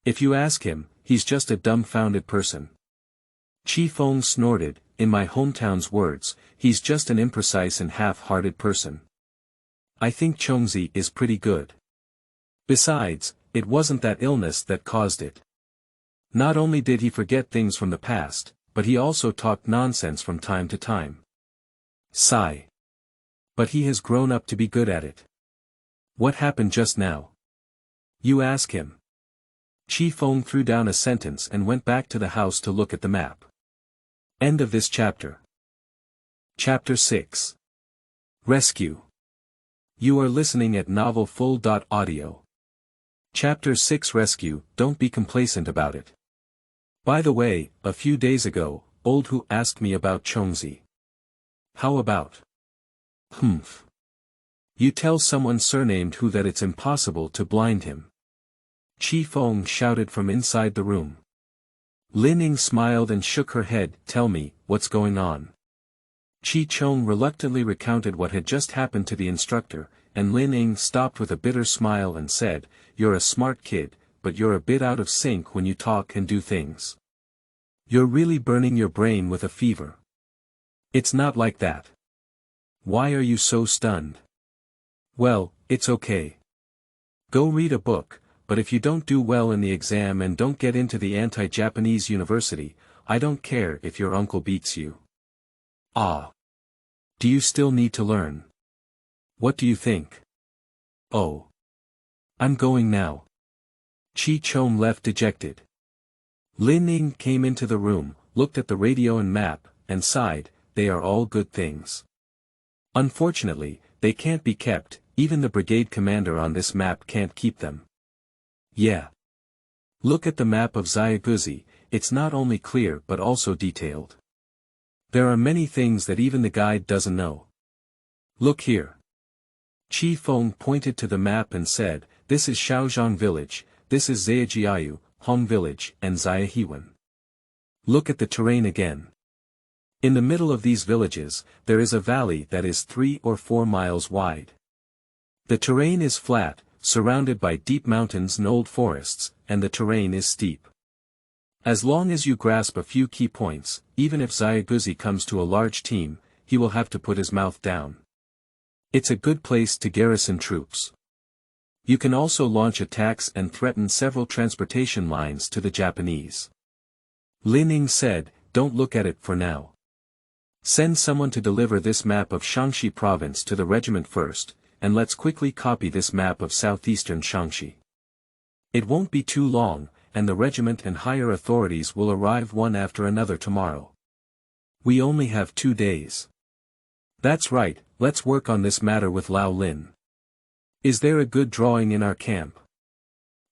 Speaker 1: If you ask him, he's just a dumbfounded person. Chi Feng snorted, in my hometown's words, he's just an imprecise and half-hearted person. I think Chongzi is pretty good. Besides, it wasn't that illness that caused it. Not only did he forget things from the past, but he also talked nonsense from time to time. Sigh. But he has grown up to be good at it. What happened just now? You ask him. Chi Feng threw down a sentence and went back to the house to look at the map. End of this chapter. Chapter 6. Rescue. You are listening at novelfull.audio. Chapter 6 Rescue. Don't be complacent about it. By the way, a few days ago, Old Hu asked me about Chongzi. How about? Humph. You tell someone surnamed Hu that it's impossible to blind him. Chi Feng shouted from inside the room. Lin Ying smiled and shook her head. Tell me, what's going on? Chi Chong reluctantly recounted what had just happened to the instructor, and Lin Ying stopped with a bitter smile and said, You're a smart kid, but you're a bit out of sync when you talk and do things. You're really burning your brain with a fever. It's not like that. Why are you so stunned? Well, it's okay. Go read a book, but if you don't do well in the exam and don't get into the anti-Japanese university, I don't care if your uncle beats you. Ah. Do you still need to learn? What do you think? Oh. I'm going now. Chi Chong left dejected. Lin Ying came into the room, looked at the radio and map, and sighed. They are all good things. Unfortunately, they can't be kept, even the brigade commander on this map can't keep them. Yeah. Look at the map of Xiaoguzi, it's not only clear but also detailed. There are many things that even the guide doesn't know. Look here. Chi Feng pointed to the map and said, This is Shaozhang village, this is Zhejiayu, Hong village, and Xiaohewan. Look at the terrain again. In the middle of these villages, there is a valley that is 3 or 4 miles wide. The terrain is flat, surrounded by deep mountains and old forests, and the terrain is steep. As long as you grasp a few key points, even if Xiaoguzi comes to a large team, he will have to put his mouth down. It's a good place to garrison troops. You can also launch attacks and threaten several transportation lines to the Japanese. Lin Ying said, Don't look at it for now. Send someone to deliver this map of Shaanxi province to the regiment first, and let's quickly copy this map of southeastern Shaanxi. It won't be too long, and the regiment and higher authorities will arrive one after another tomorrow. We only have 2 days. That's right, let's work on this matter with Lao Lin. Is there a good drawing in our camp?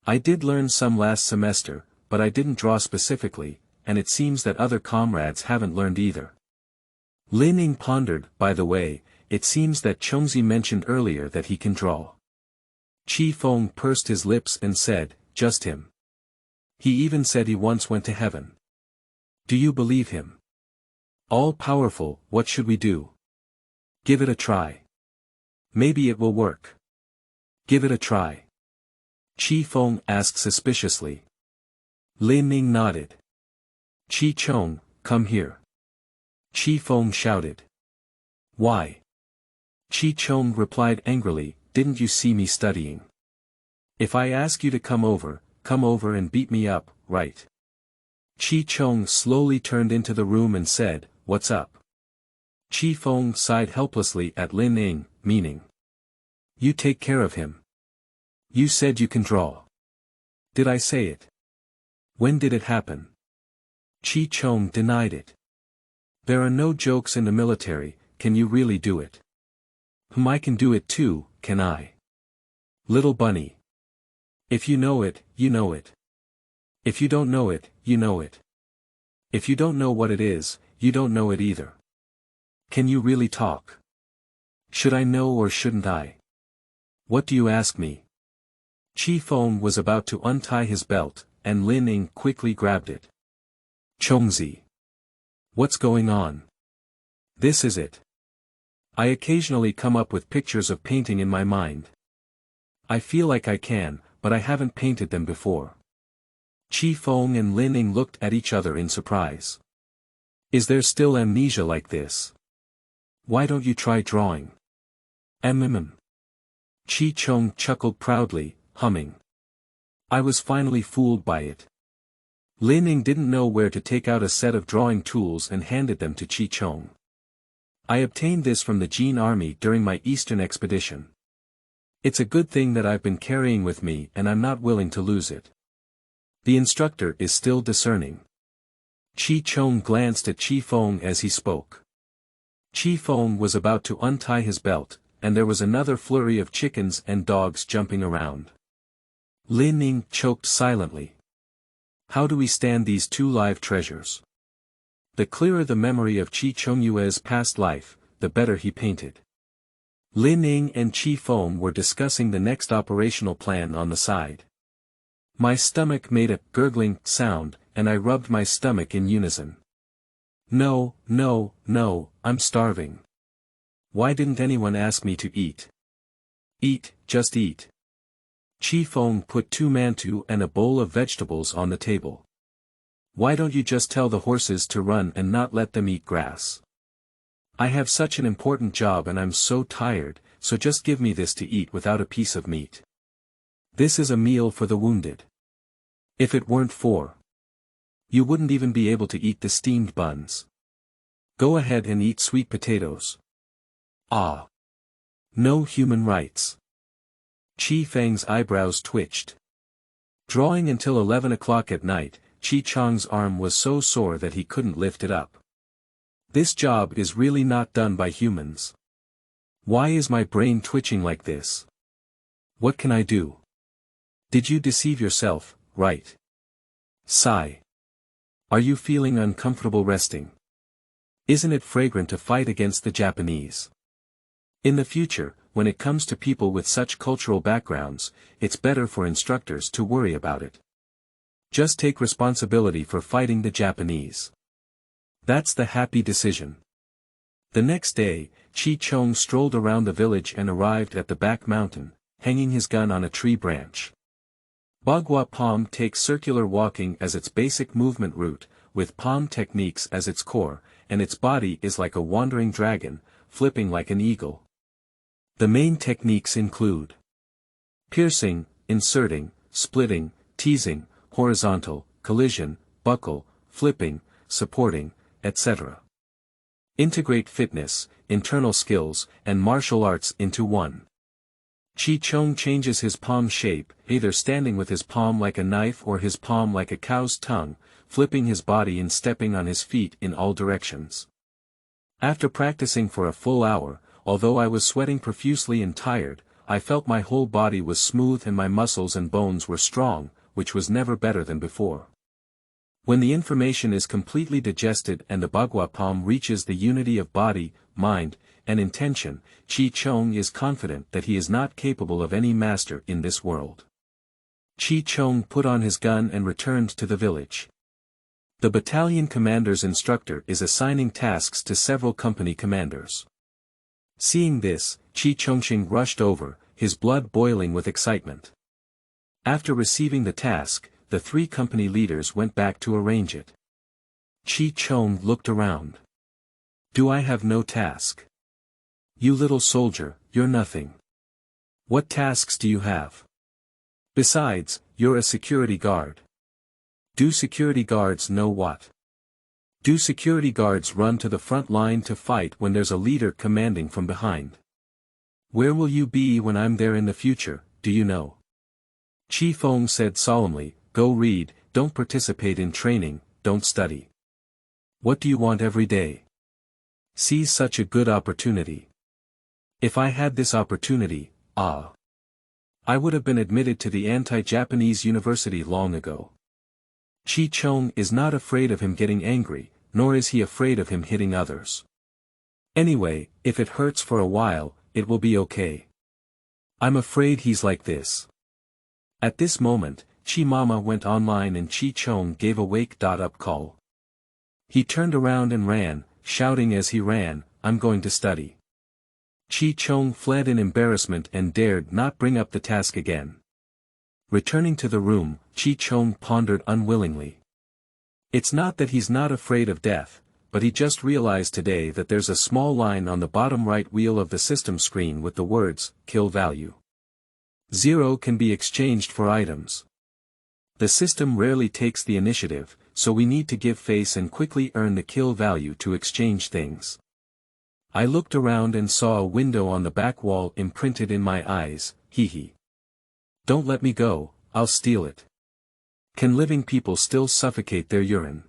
Speaker 1: I did learn some last semester, but I didn't draw specifically, and it seems that other comrades haven't learned either. Lin Ying pondered. By the way, it seems that Chongzi mentioned earlier that he can draw. Chi Feng pursed his lips and said, Just him. He even said he once went to heaven. Do you believe him? All-powerful, what should we do? Give it a try. Maybe it will work. Give it a try. Chi Feng asked suspiciously. Lin Ying nodded. Chi Chong, come here. Chi Feng shouted. Why? Chi Chong replied angrily, Didn't you see me studying? If I ask you to come over and beat me up, right? Chi Chong slowly turned into the room and said, What's up? Chi Feng sighed helplessly at Lin Ying, meaning. You take care of him. You said you can draw. Did I say it? When did it happen? Chi Chong denied it. There are no jokes in the military, can you really do it? I can do it too, can I? Little bunny. If you know it, you know it. If you don't know it, you know it. If you don't know what it is, you don't know it either. Can you really talk? Should I know or shouldn't I? What do you ask me? Chi Feng was about to untie his belt, and Lin Ying quickly grabbed it. Chongzi. What's going on? This is it. I occasionally come up with pictures of painting in my mind. I feel like I can, but I haven't painted them before. Qi Feng and Lin Ying looked at each other in surprise. Is there still amnesia like this? Why don't you try drawing? Qi Chong chuckled proudly, humming. I was finally fooled by it. Lin Ying didn't know where to take out a set of drawing tools and handed them to Qi Chong. I obtained this from the Jin army during my eastern expedition. It's a good thing that I've been carrying with me and I'm not willing to lose it. The instructor is still discerning. Qi Chong glanced at Qi Feng as he spoke. Qi Feng was about to untie his belt, and there was another flurry of chickens and dogs jumping around. Lin Ying choked silently. How do we stand these two live treasures? The clearer the memory of Qi Chongyue's past life, the better he painted. Lin Ying and Qi Feng were discussing the next operational plan on the side. My stomach made a gurgling sound, and I rubbed my stomach in unison. No, no, no, I'm starving. Why didn't anyone ask me to eat? Eat, just eat. Qi Feng put 2 mantou and a bowl of vegetables on the table. Why don't you just tell the horses to run and not let them eat grass? I have such an important job and I'm so tired, so just give me this to eat without a piece of meat. This is a meal for the wounded. If it weren't for you wouldn't even be able to eat the steamed buns. Go ahead and eat sweet potatoes. Ah. No human rights. Qi Feng's eyebrows twitched. Drawing until 11 o'clock at night, Qi Chong's arm was so sore that he couldn't lift it up. This job is really not done by humans. Why is my brain twitching like this? What can I do? Did you deceive yourself, right? Sigh. Are you feeling uncomfortable resting? Isn't it fragrant to fight against the Japanese? In the future, when it comes to people with such cultural backgrounds, it's better for instructors to worry about it. Just take responsibility for fighting the Japanese. That's the happy decision. The next day, Qi Chong strolled around the village and arrived at the back mountain, hanging his gun on a tree branch. Bagua Palm takes circular walking as its basic movement route, with palm techniques as its core, and its body is like a wandering dragon, flipping like an eagle. The main techniques include piercing, inserting, splitting, teasing, horizontal, collision, buckle, flipping, supporting, etc. Integrate fitness, internal skills, and martial arts into one. Qi Chong changes his palm shape, either standing with his palm like a knife or his palm like a cow's tongue, flipping his body and stepping on his feet in all directions. After practicing for a full hour, although I was sweating profusely and tired, I felt my whole body was smooth and my muscles and bones were strong, which was never better than before. When the information is completely digested and the Bagua Palm reaches the unity of body, mind, and intention, Qi Chong is confident that he is not capable of any master in this world. Qi Chong put on his gun and returned to the village. The battalion commander's instructor is assigning tasks to several company commanders. Seeing this, Qi Chongqing rushed over, his blood boiling with excitement. After receiving the task, the 3 company leaders went back to arrange it. Qi Chong looked around. Do I have no task? You little soldier, you're nothing. What tasks do you have? Besides, you're a security guard. Do security guards know what? Do security guards run to the front line to fight when there's a leader commanding from behind? Where will you be when I'm there in the future, do you know? Qi Feng said solemnly, go read, don't participate in training, don't study. What do you want every day? Seize such a good opportunity. If I had this opportunity, I would have been admitted to the anti-Japanese university long ago. Qi Chong is not afraid of him getting angry, nor is he afraid of him hitting others. Anyway, if it hurts for a while, it will be okay. I'm afraid he's like this. At this moment, Qi Mama went online and Qi Chong gave a wake-up call. He turned around and ran, shouting as he ran, I'm going to study. Chi Chong fled in embarrassment and dared not bring up the task again. Returning to the room, Chi Chong pondered unwillingly. It's not that he's not afraid of death, but he just realized today that there's a small line on the bottom right wheel of the system screen with the words, kill value. 0 can be exchanged for items. The system rarely takes the initiative, so we need to give face and quickly earn the kill value to exchange things. I looked around and saw a window on the back wall imprinted in my eyes, hee. Don't let me go, I'll steal it. Can living people still suffocate their urine?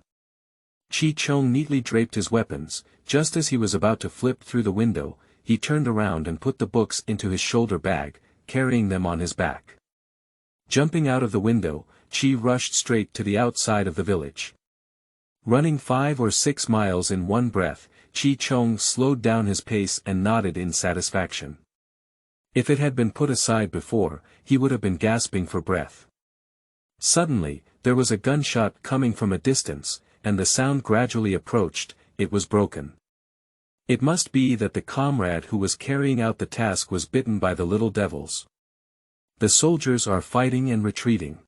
Speaker 1: Chi Chong neatly draped his weapons. Just as he was about to flip through the window, he turned around and put the books into his shoulder bag, carrying them on his back. Jumping out of the window, Chi rushed straight to the outside of the village. Running 5 or 6 miles in one breath, Chi Chong slowed down his pace and nodded in satisfaction. If it had been put aside before, he would have been gasping for breath. Suddenly, there was a gunshot coming from a distance, and the sound gradually approached. It was broken. It must be that the comrade who was carrying out the task was bitten by the little devils. The soldiers are fighting and retreating.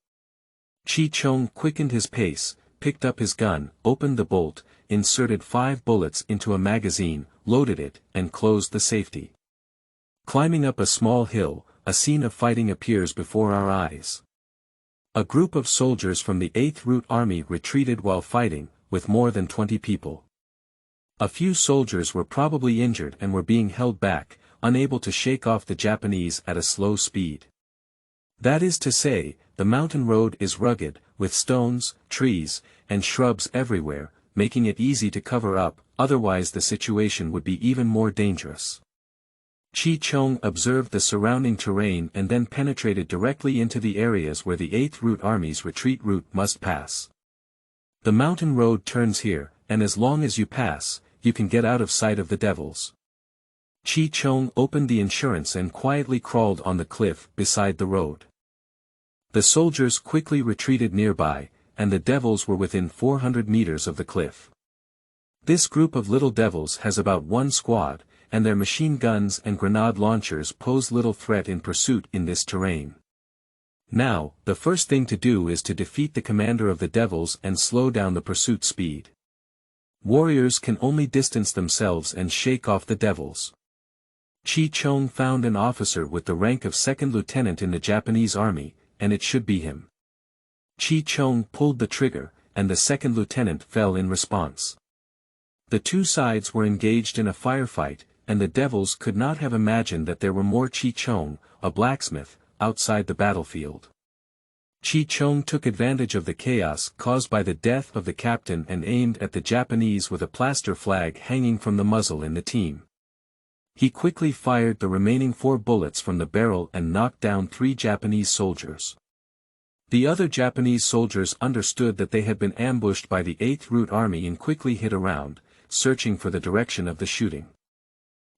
Speaker 1: Chi Chong quickened his pace, picked up his gun, opened the bolt, inserted 5 bullets into a magazine, loaded it, and closed the safety. Climbing up a small hill, a scene of fighting appears before our eyes. A group of soldiers from the 8th Route Army retreated while fighting, with more than 20 people. A few soldiers were probably injured and were being held back, unable to shake off the Japanese at a slow speed. That is to say, the mountain road is rugged, with stones, trees, and shrubs everywhere, making it easy to cover up, otherwise the situation would be even more dangerous. Chi Chong observed the surrounding terrain and then penetrated directly into the areas where the 8th Route Army's retreat route must pass. The mountain road turns here, and as long as you pass, you can get out of sight of the devils. Chi Chong opened the insurance and quietly crawled on the cliff beside the road. The soldiers quickly retreated nearby, and the devils were within 400 meters of the cliff. This group of little devils has about 1 squad, and their machine guns and grenade launchers pose little threat in pursuit in this terrain. Now, the first thing to do is to defeat the commander of the devils and slow down the pursuit speed. Warriors can only distance themselves and shake off the devils. Chi Chong found an officer with the rank of 2nd lieutenant in the Japanese army, and it should be him. Chi Chong pulled the trigger, and the 2nd lieutenant fell in response. The two sides were engaged in a firefight, and the devils could not have imagined that there were more Chi Chong, a blacksmith, outside the battlefield. Chi Chong took advantage of the chaos caused by the death of the captain and aimed at the Japanese with a plaster flag hanging from the muzzle in the team. He quickly fired the remaining 4 bullets from the barrel and knocked down 3 Japanese soldiers. The other Japanese soldiers understood that they had been ambushed by the 8th Route Army and quickly hid around, searching for the direction of the shooting.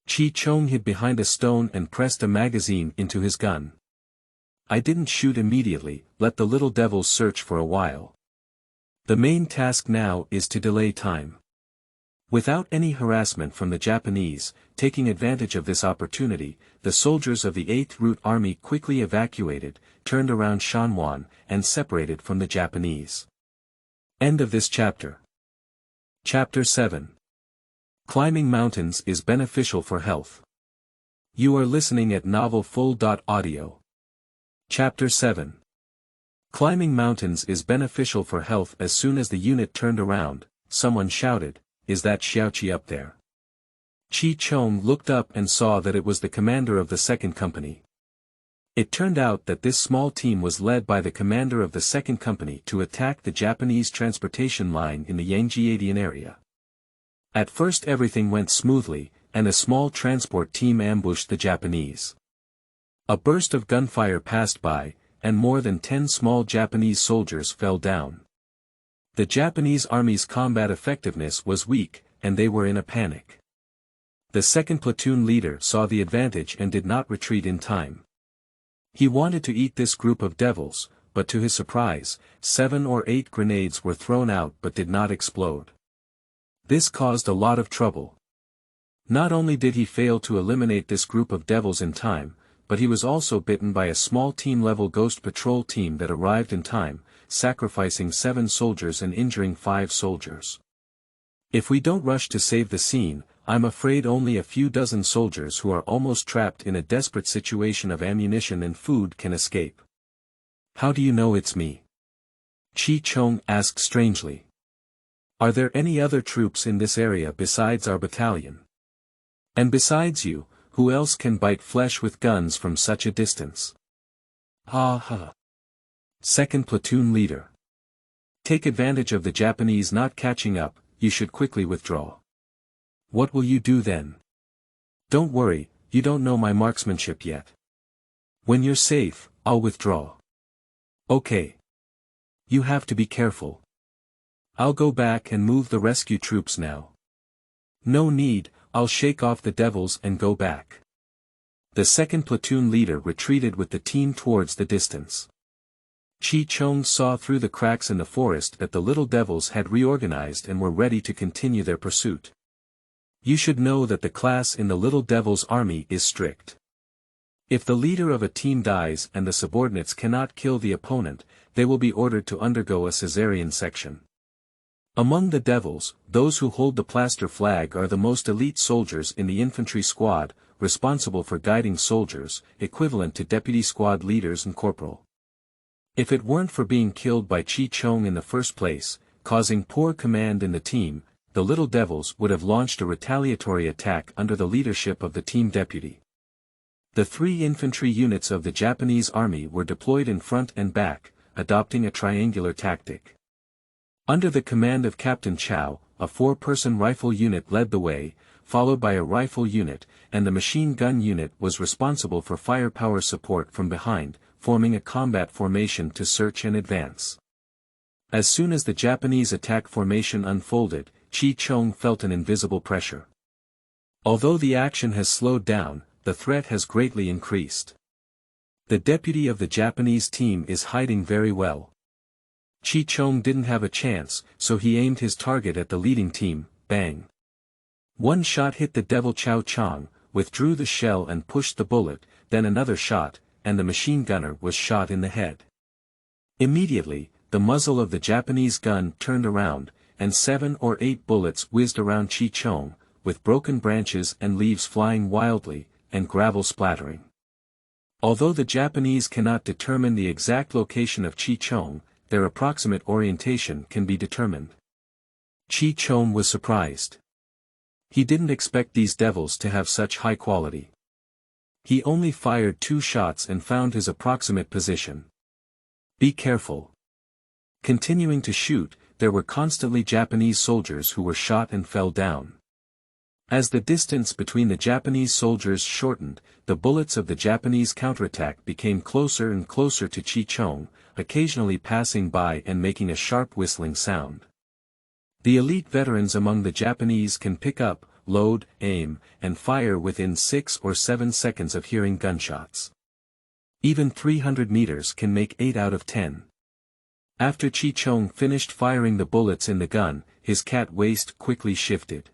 Speaker 1: Chi Chong hid behind a stone and pressed a magazine into his gun. I didn't shoot immediately, let the little devils search for a while. The main task now is to delay time. Without any harassment from the Japanese, taking advantage of this opportunity, the soldiers of the 8th Route Army quickly evacuated, turned around Shanwan, and separated from the Japanese. End of this chapter. Chapter 7. Climbing mountains is beneficial for health. You are listening at novelfull.audio. Chapter 7. Climbing mountains is beneficial for health. As soon as the unit turned around, someone shouted, "Is that Xiaoqi up there?" Chi Chong looked up and saw that it was the commander of the 2nd Company. It turned out that this small team was led by the commander of the 2nd Company to attack the Japanese transportation line in the Yangjiadian area. At first everything went smoothly, and a small transport team ambushed the Japanese. A burst of gunfire passed by, and more than 10 small Japanese soldiers fell down. The Japanese army's combat effectiveness was weak, and they were in a panic. The 2nd platoon leader saw the advantage and did not retreat in time. He wanted to eat this group of devils, but to his surprise, 7 or 8 grenades were thrown out but did not explode. This caused a lot of trouble. Not only did he fail to eliminate this group of devils in time, but he was also bitten by a small team-level ghost patrol team that arrived in time, sacrificing 7 soldiers and injuring 5 soldiers. If we don't rush to save the scene, I'm afraid only a few dozen soldiers who are almost trapped in a desperate situation of ammunition and food can escape. How do you know it's me? Chi Chong asked strangely. Are there any other troops in this area besides our battalion? And besides you, who else can bite flesh with guns from such a distance? Ha ha. Second platoon leader. Take advantage of the Japanese not catching up, you should quickly withdraw. What will you do then? Don't worry, you don't know my marksmanship yet. When you're safe, I'll withdraw. Okay. You have to be careful. I'll go back and move the rescue troops now. No need, I'll shake off the devils and go back. The second platoon leader retreated with the team towards the distance. Chi Chong saw through the cracks in the forest that the little devils had reorganized and were ready to continue their pursuit. You should know that the class in the little devil's army is strict. If the leader of a team dies and the subordinates cannot kill the opponent, they will be ordered to undergo a cesarean section. Among the devils, those who hold the plaster flag are the most elite soldiers in the infantry squad, responsible for guiding soldiers, equivalent to deputy squad leaders and corporal. If it weren't for being killed by Chi Chong in the first place, causing poor command in the team, the little devils would have launched a retaliatory attack under the leadership of the team deputy. The 3 infantry units of the Japanese army were deployed in front and back, adopting a triangular tactic. Under the command of Captain Chow, a 4-person rifle unit led the way, followed by a rifle unit, and the machine gun unit was responsible for firepower support from behind, forming a combat formation to search and advance. As soon as the Japanese attack formation unfolded, Chi Chong felt an invisible pressure. Although the action has slowed down, the threat has greatly increased. The deputy of the Japanese team is hiding very well. Chi Chong didn't have a chance, so he aimed his target at the leading team, bang. One shot hit the devil Chow Chong, withdrew the shell and pushed the bullet, then another shot, and the machine gunner was shot in the head. Immediately, the muzzle of the Japanese gun turned around, and 7 or 8 bullets whizzed around Chi Chong, with broken branches and leaves flying wildly, and gravel splattering. Although the Japanese cannot determine the exact location of Chi Chong, their approximate orientation can be determined. Chi Chong was surprised. He didn't expect these devils to have such high quality. He only fired 2 shots and found his approximate position. Be careful. Continuing to shoot, there were constantly Japanese soldiers who were shot and fell down. As the distance between the Japanese soldiers shortened, the bullets of the Japanese counterattack became closer and closer to Chi Chong, occasionally passing by and making a sharp whistling sound. The elite veterans among the Japanese can pick up, load, aim, and fire within 6 or 7 seconds of hearing gunshots. Even 300 meters can make 8 out of 10. After Chi Chong finished firing the bullets in the gun, his cat waist quickly shifted.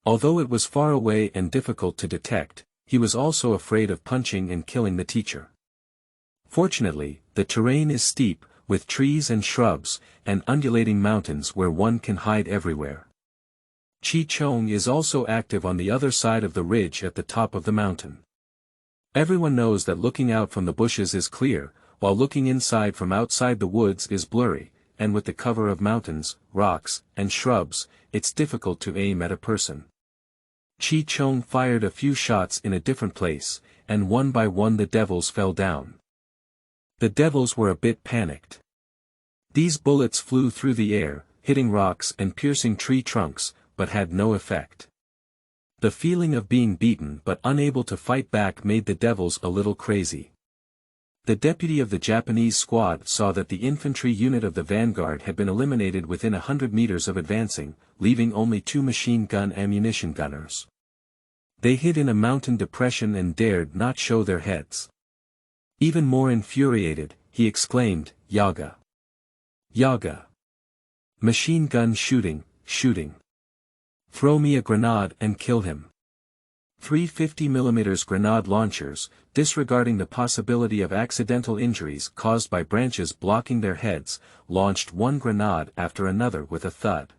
Speaker 1: Although it was far away and difficult to detect, he was also afraid of punching and killing the teacher. Fortunately, the terrain is steep, with trees and shrubs, and undulating mountains where one can hide everywhere. Chi Chong is also active on the other side of the ridge at the top of the mountain. Everyone knows that looking out from the bushes is clear, while looking inside from outside the woods is blurry, and with the cover of mountains, rocks, and shrubs, it's difficult to aim at a person. Chi Chong fired a few shots in a different place, and one by one the devils fell down. The devils were a bit panicked. These bullets flew through the air, hitting rocks and piercing tree trunks, but had no effect. The feeling of being beaten but unable to fight back made the devils a little crazy. The deputy of the Japanese squad saw that the infantry unit of the vanguard had been eliminated within 100 meters of advancing, leaving only 2 machine gun ammunition gunners. They hid in a mountain depression and dared not show their heads. Even more infuriated, he exclaimed, "Yaga! Yaga! Machine gun shooting, shooting! Throw me a grenade and kill him." 3 50mm grenade launchers, disregarding the possibility of accidental injuries caused by branches blocking their heads, launched one grenade after another with a thud.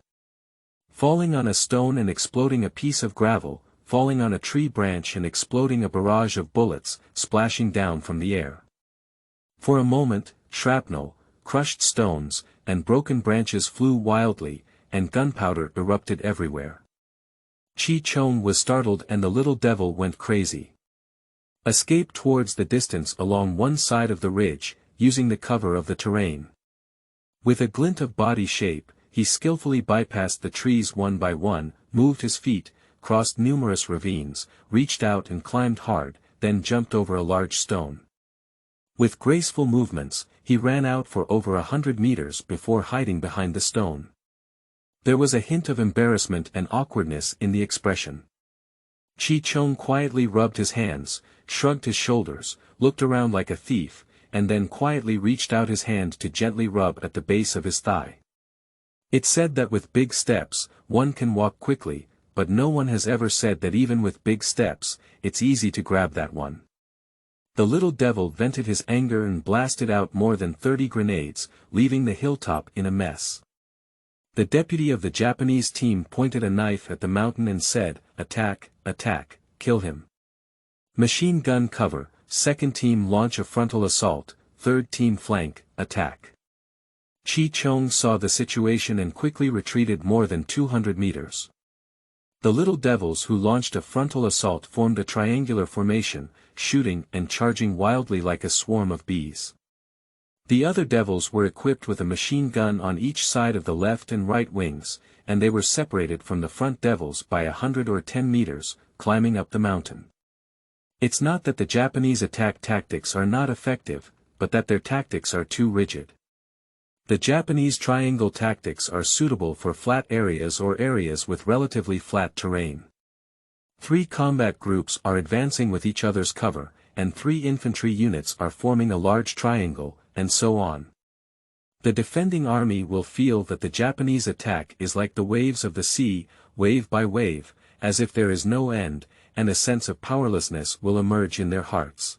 Speaker 1: Falling on a stone and exploding a piece of gravel, falling on a tree branch and exploding a barrage of bullets, splashing down from the air. For a moment, shrapnel, crushed stones, and broken branches flew wildly, and gunpowder erupted everywhere. Chi-Chong was startled and the little devil went crazy. Escape towards the distance along one side of the ridge, using the cover of the terrain. With a glint of body shape, he skillfully bypassed the trees one by one, moved his feet, crossed numerous ravines, reached out and climbed hard, then jumped over a large stone. With graceful movements, he ran out for over 100 meters before hiding behind the stone. There was a hint of embarrassment and awkwardness in the expression. Chi-Chong quietly rubbed his hands, shrugged his shoulders, looked around like a thief, and then quietly reached out his hand to gently rub at the base of his thigh. It's said that with big steps, one can walk quickly, but no one has ever said that even with big steps, it's easy to grab that one. The little devil vented his anger and blasted out more than 30 grenades, leaving the hilltop in a mess. The deputy of the Japanese team pointed a knife at the mountain and said, "Attack, attack, kill him." Machine gun cover, second team launch a frontal assault, third team flank, attack. Chi-Chong saw the situation and quickly retreated more than 200 meters. The little devils who launched a frontal assault formed a triangular formation, shooting and charging wildly like a swarm of bees. The other devils were equipped with a machine gun on each side of the left and right wings, and they were separated from the front devils by 100 or 10 meters, climbing up the mountain. It's not that the Japanese attack tactics are not effective, but that their tactics are too rigid. The Japanese triangle tactics are suitable for flat areas or areas with relatively flat terrain. 3 combat groups are advancing with each other's cover, and 3 infantry units are forming a large triangle, and so on. The defending army will feel that the Japanese attack is like the waves of the sea, wave by wave, as if there is no end, and a sense of powerlessness will emerge in their hearts.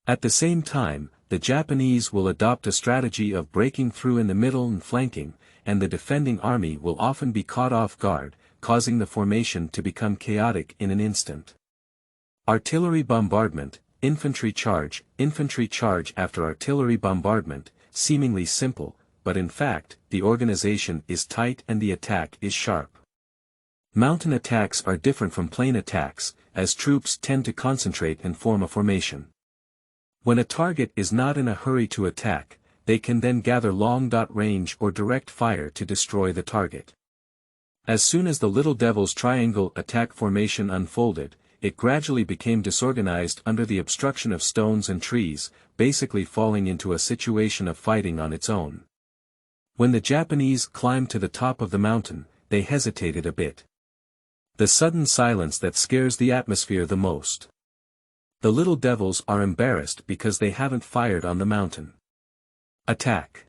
Speaker 1: At the same time, the Japanese will adopt a strategy of breaking through in the middle and flanking, and the defending army will often be caught off guard, causing the formation to become chaotic in an instant. Artillery bombardment, infantry charge after artillery bombardment, seemingly simple, but in fact, the organization is tight and the attack is sharp. Mountain attacks are different from plain attacks, as troops tend to concentrate and form a formation. When a target is not in a hurry to attack, they can then gather long range or direct fire to destroy the target. As soon as the Little Devil's triangle attack formation unfolded, it gradually became disorganized under the obstruction of stones and trees, basically falling into a situation of fighting on its own. When the Japanese climbed to the top of the mountain, they hesitated a bit. The sudden silence that scares the atmosphere the most. The Little Devils are embarrassed because they haven't fired on the mountain. Attack.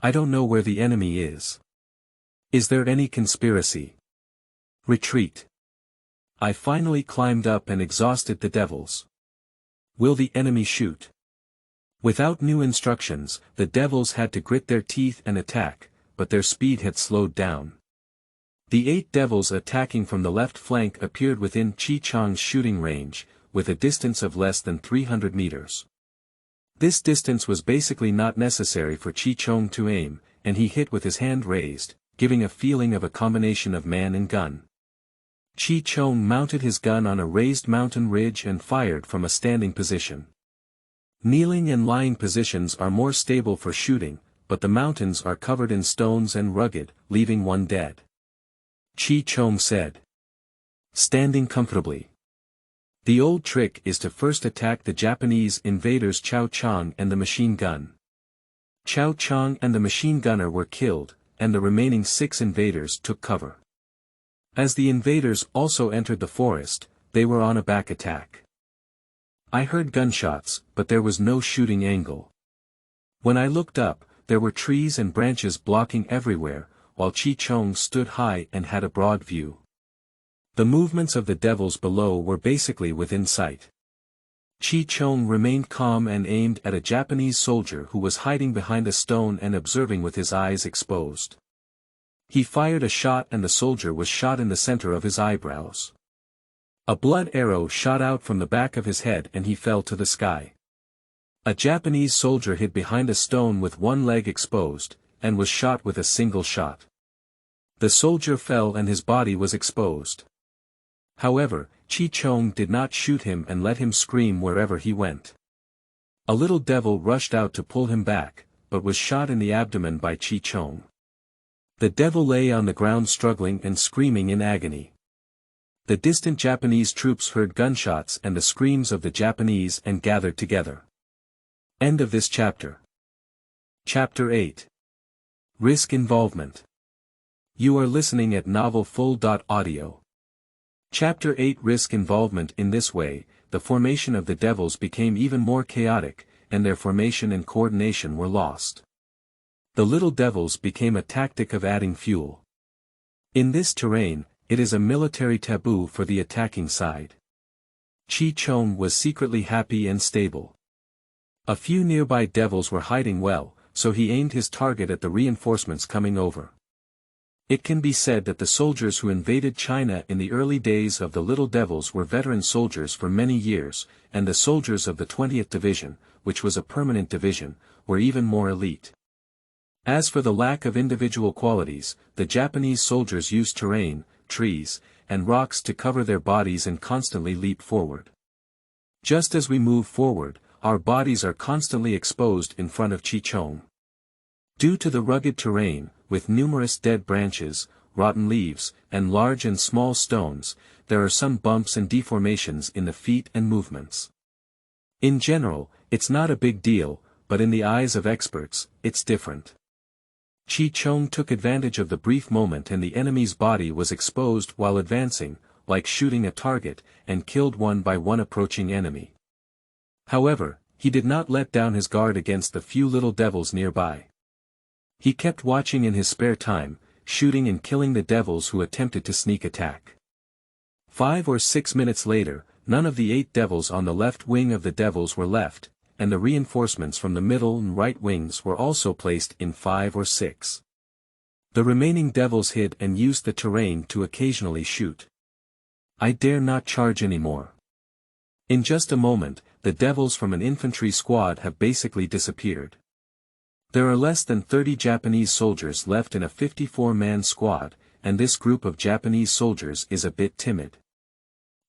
Speaker 1: I don't know where the enemy is. Is there any conspiracy? Retreat. I finally climbed up and exhausted the devils. Will the enemy shoot? Without new instructions, the devils had to grit their teeth and attack, but their speed had slowed down. The 8 devils attacking from the left flank appeared within Chi-Chong's shooting range, with a distance of less than 300 meters. This distance was basically not necessary for Chi-Chong to aim, and he hit with his hand raised, giving a feeling of a combination of man and gun. Chi-Chong mounted his gun on a raised mountain ridge and fired from a standing position. Kneeling and lying positions are more stable for shooting, but the mountains are covered in stones and rugged, leaving one dead. Chi-Chong said. Standing comfortably. The old trick is to first attack the Japanese invaders Cao Chang and the machine gun. Cao Chang and the machine gunner were killed, and the remaining 6 invaders took cover. As the invaders also entered the forest, they were on a back attack. I heard gunshots, but there was no shooting angle. When I looked up, there were trees and branches blocking everywhere, while Chi-Chong stood high and had a broad view. The movements of the devils below were basically within sight. Chi Chong remained calm and aimed at a Japanese soldier who was hiding behind a stone and observing with his eyes exposed. He fired a shot and the soldier was shot in the center of his eyebrows. A blood arrow shot out from the back of his head and he fell to the sky. A Japanese soldier hid behind a stone with one leg exposed, and was shot with a single shot. The soldier fell and his body was exposed. However, Chi Chong did not shoot him and let him scream wherever he went. A little devil rushed out to pull him back, but was shot in the abdomen by Chi Chong. The devil lay on the ground struggling and screaming in agony. The distant Japanese troops heard gunshots and the screams of the Japanese and gathered together. End of this chapter. Chapter 8. Risk Involvement. You are listening at novelfull.audio. Chapter 8 Risk Involvement. In this way, the formation of the devils became even more chaotic, and their formation and coordination were lost. The little devils became a tactic of adding fuel. In this terrain, it is a military taboo for the attacking side. Chi Chong was secretly happy and stable. A few nearby devils were hiding well, so he aimed his target at the reinforcements coming over. It can be said that the soldiers who invaded China in the early days of the Little Devils were veteran soldiers for many years, and the soldiers of the 20th Division, which was a permanent division, were even more elite. As for the lack of individual qualities, the Japanese soldiers used terrain, trees, and rocks to cover their bodies and constantly leap forward. Just as we move forward, our bodies are constantly exposed in front of Chi Chong. Due to the rugged terrain, with numerous dead branches, rotten leaves, and large and small stones, there are some bumps and deformations in the feet and movements. In general, it's not a big deal, but in the eyes of experts, it's different. Chi Chong took advantage of the brief moment and the enemy's body was exposed while advancing, like shooting a target, and killed one by one approaching enemy. However, he did not let down his guard against the few little devils nearby. He kept watching in his spare time, shooting and killing the devils who attempted to sneak attack. 5 or 6 minutes later, none of the 8 devils on the left wing of the devils were left, and the reinforcements from the middle and right wings were also placed in 5 or 6. The remaining devils hid and used the terrain to occasionally shoot. I dare not charge anymore. In just a moment, the devils from an infantry squad have basically disappeared. There are less than 30 Japanese soldiers left in a 54-man squad, and this group of Japanese soldiers is a bit timid.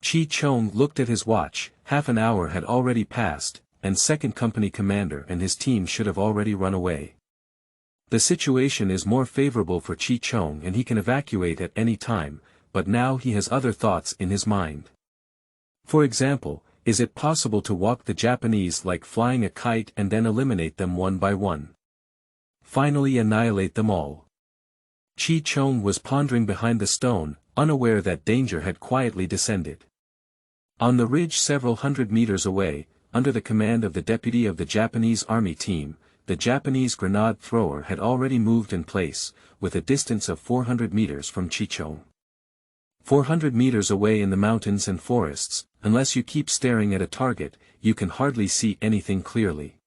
Speaker 1: Chi Chong looked at his watch, half an hour had already passed, and 2nd Company commander and his team should have already run away. The situation is more favorable for Chi Chong and he can evacuate at any time, but now he has other thoughts in his mind. For example, is it possible to walk the Japanese like flying a kite and then eliminate them one by one? Finally annihilate them all. Chi Chong was pondering behind the stone, unaware that danger had quietly descended. On the ridge several hundred meters away, under the command of the deputy of the Japanese army team, the Japanese grenade thrower had already moved in place, with a distance of 400 meters from Chi Chong. 400 meters away in the mountains and forests, unless you keep staring at a target, you can hardly see anything clearly.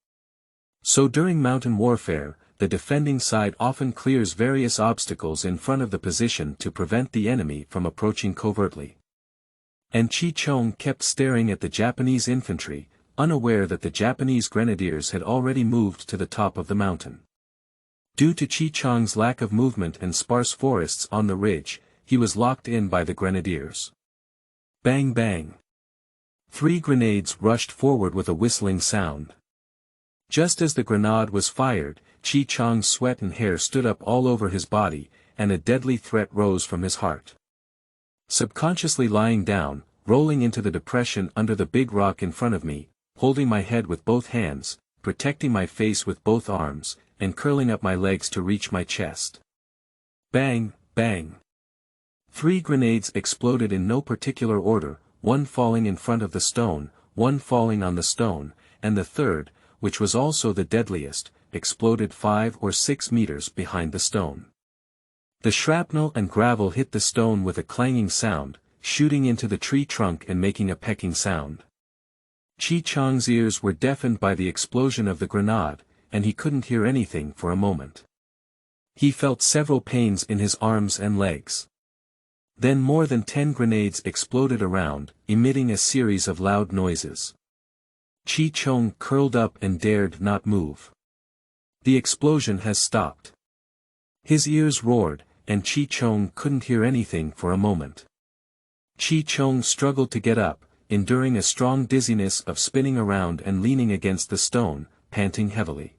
Speaker 1: So during mountain warfare, the defending side often clears various obstacles in front of the position to prevent the enemy from approaching covertly. And Chi Chong kept staring at the Japanese infantry, unaware that the Japanese grenadiers had already moved to the top of the mountain. Due to Chi Chong's lack of movement and sparse forests on the ridge, he was locked in by the grenadiers. Bang bang. 3 grenades rushed forward with a whistling sound. Just as the grenade was fired, Chi Chong's sweat and hair stood up all over his body, and a deadly threat rose from his heart. Subconsciously lying down, rolling into the depression under the big rock in front of me, holding my head with both hands, protecting my face with both arms, and curling up my legs to reach my chest. Bang, bang. 3 grenades exploded in no particular order, one falling in front of the stone, one falling on the stone, and the third, which was also the deadliest, exploded 5 or 6 meters behind the stone. The shrapnel and gravel hit the stone with a clanging sound, shooting into the tree trunk and making a pecking sound. Chi Chong's ears were deafened by the explosion of the grenade, and he couldn't hear anything for a moment. He felt several pains in his arms and legs. Then more than 10 grenades exploded around, emitting a series of loud noises. Chi Chong curled up and dared not move. The explosion has stopped. His ears roared, and Chi Chong couldn't hear anything for a moment. Chi Chong struggled to get up, enduring a strong dizziness of spinning around and leaning against the stone, panting heavily.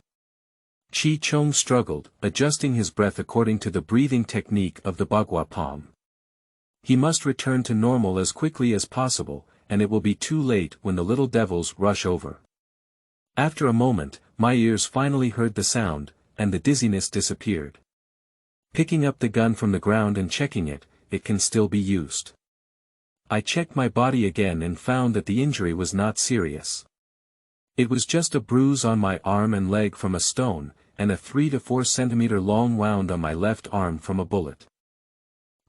Speaker 1: Chi Chong struggled, adjusting his breath according to the breathing technique of the Bagua palm. He must return to normal as quickly as possible, and it will be too late when the little devils rush over. After a moment, my ears finally heard the sound, and the dizziness disappeared. Picking up the gun from the ground and checking it, it can still be used. I checked my body again and found that the injury was not serious. It was just a bruise on my arm and leg from a stone, and a 3 to 4 centimeter long wound on my left arm from a bullet.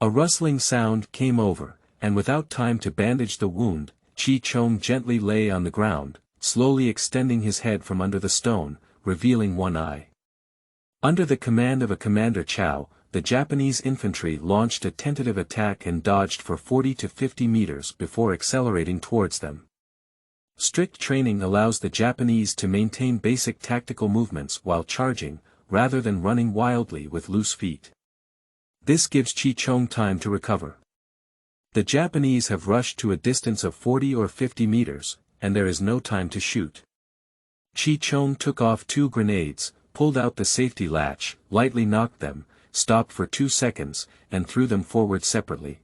Speaker 1: A rustling sound came over, and without time to bandage the wound, Chi Chong gently lay on the ground, slowly extending his head from under the stone, revealing one eye. Under the command of a Commander Chow, the Japanese infantry launched a tentative attack and dodged for 40 to 50 meters before accelerating towards them. Strict training allows the Japanese to maintain basic tactical movements while charging, rather than running wildly with loose feet. This gives Chi Chong time to recover. The Japanese have rushed to a distance of 40 or 50 meters, and there is no time to shoot. Chi Chong took off 2 grenades, pulled out the safety latch, lightly knocked them, stopped for 2 seconds, and threw them forward separately.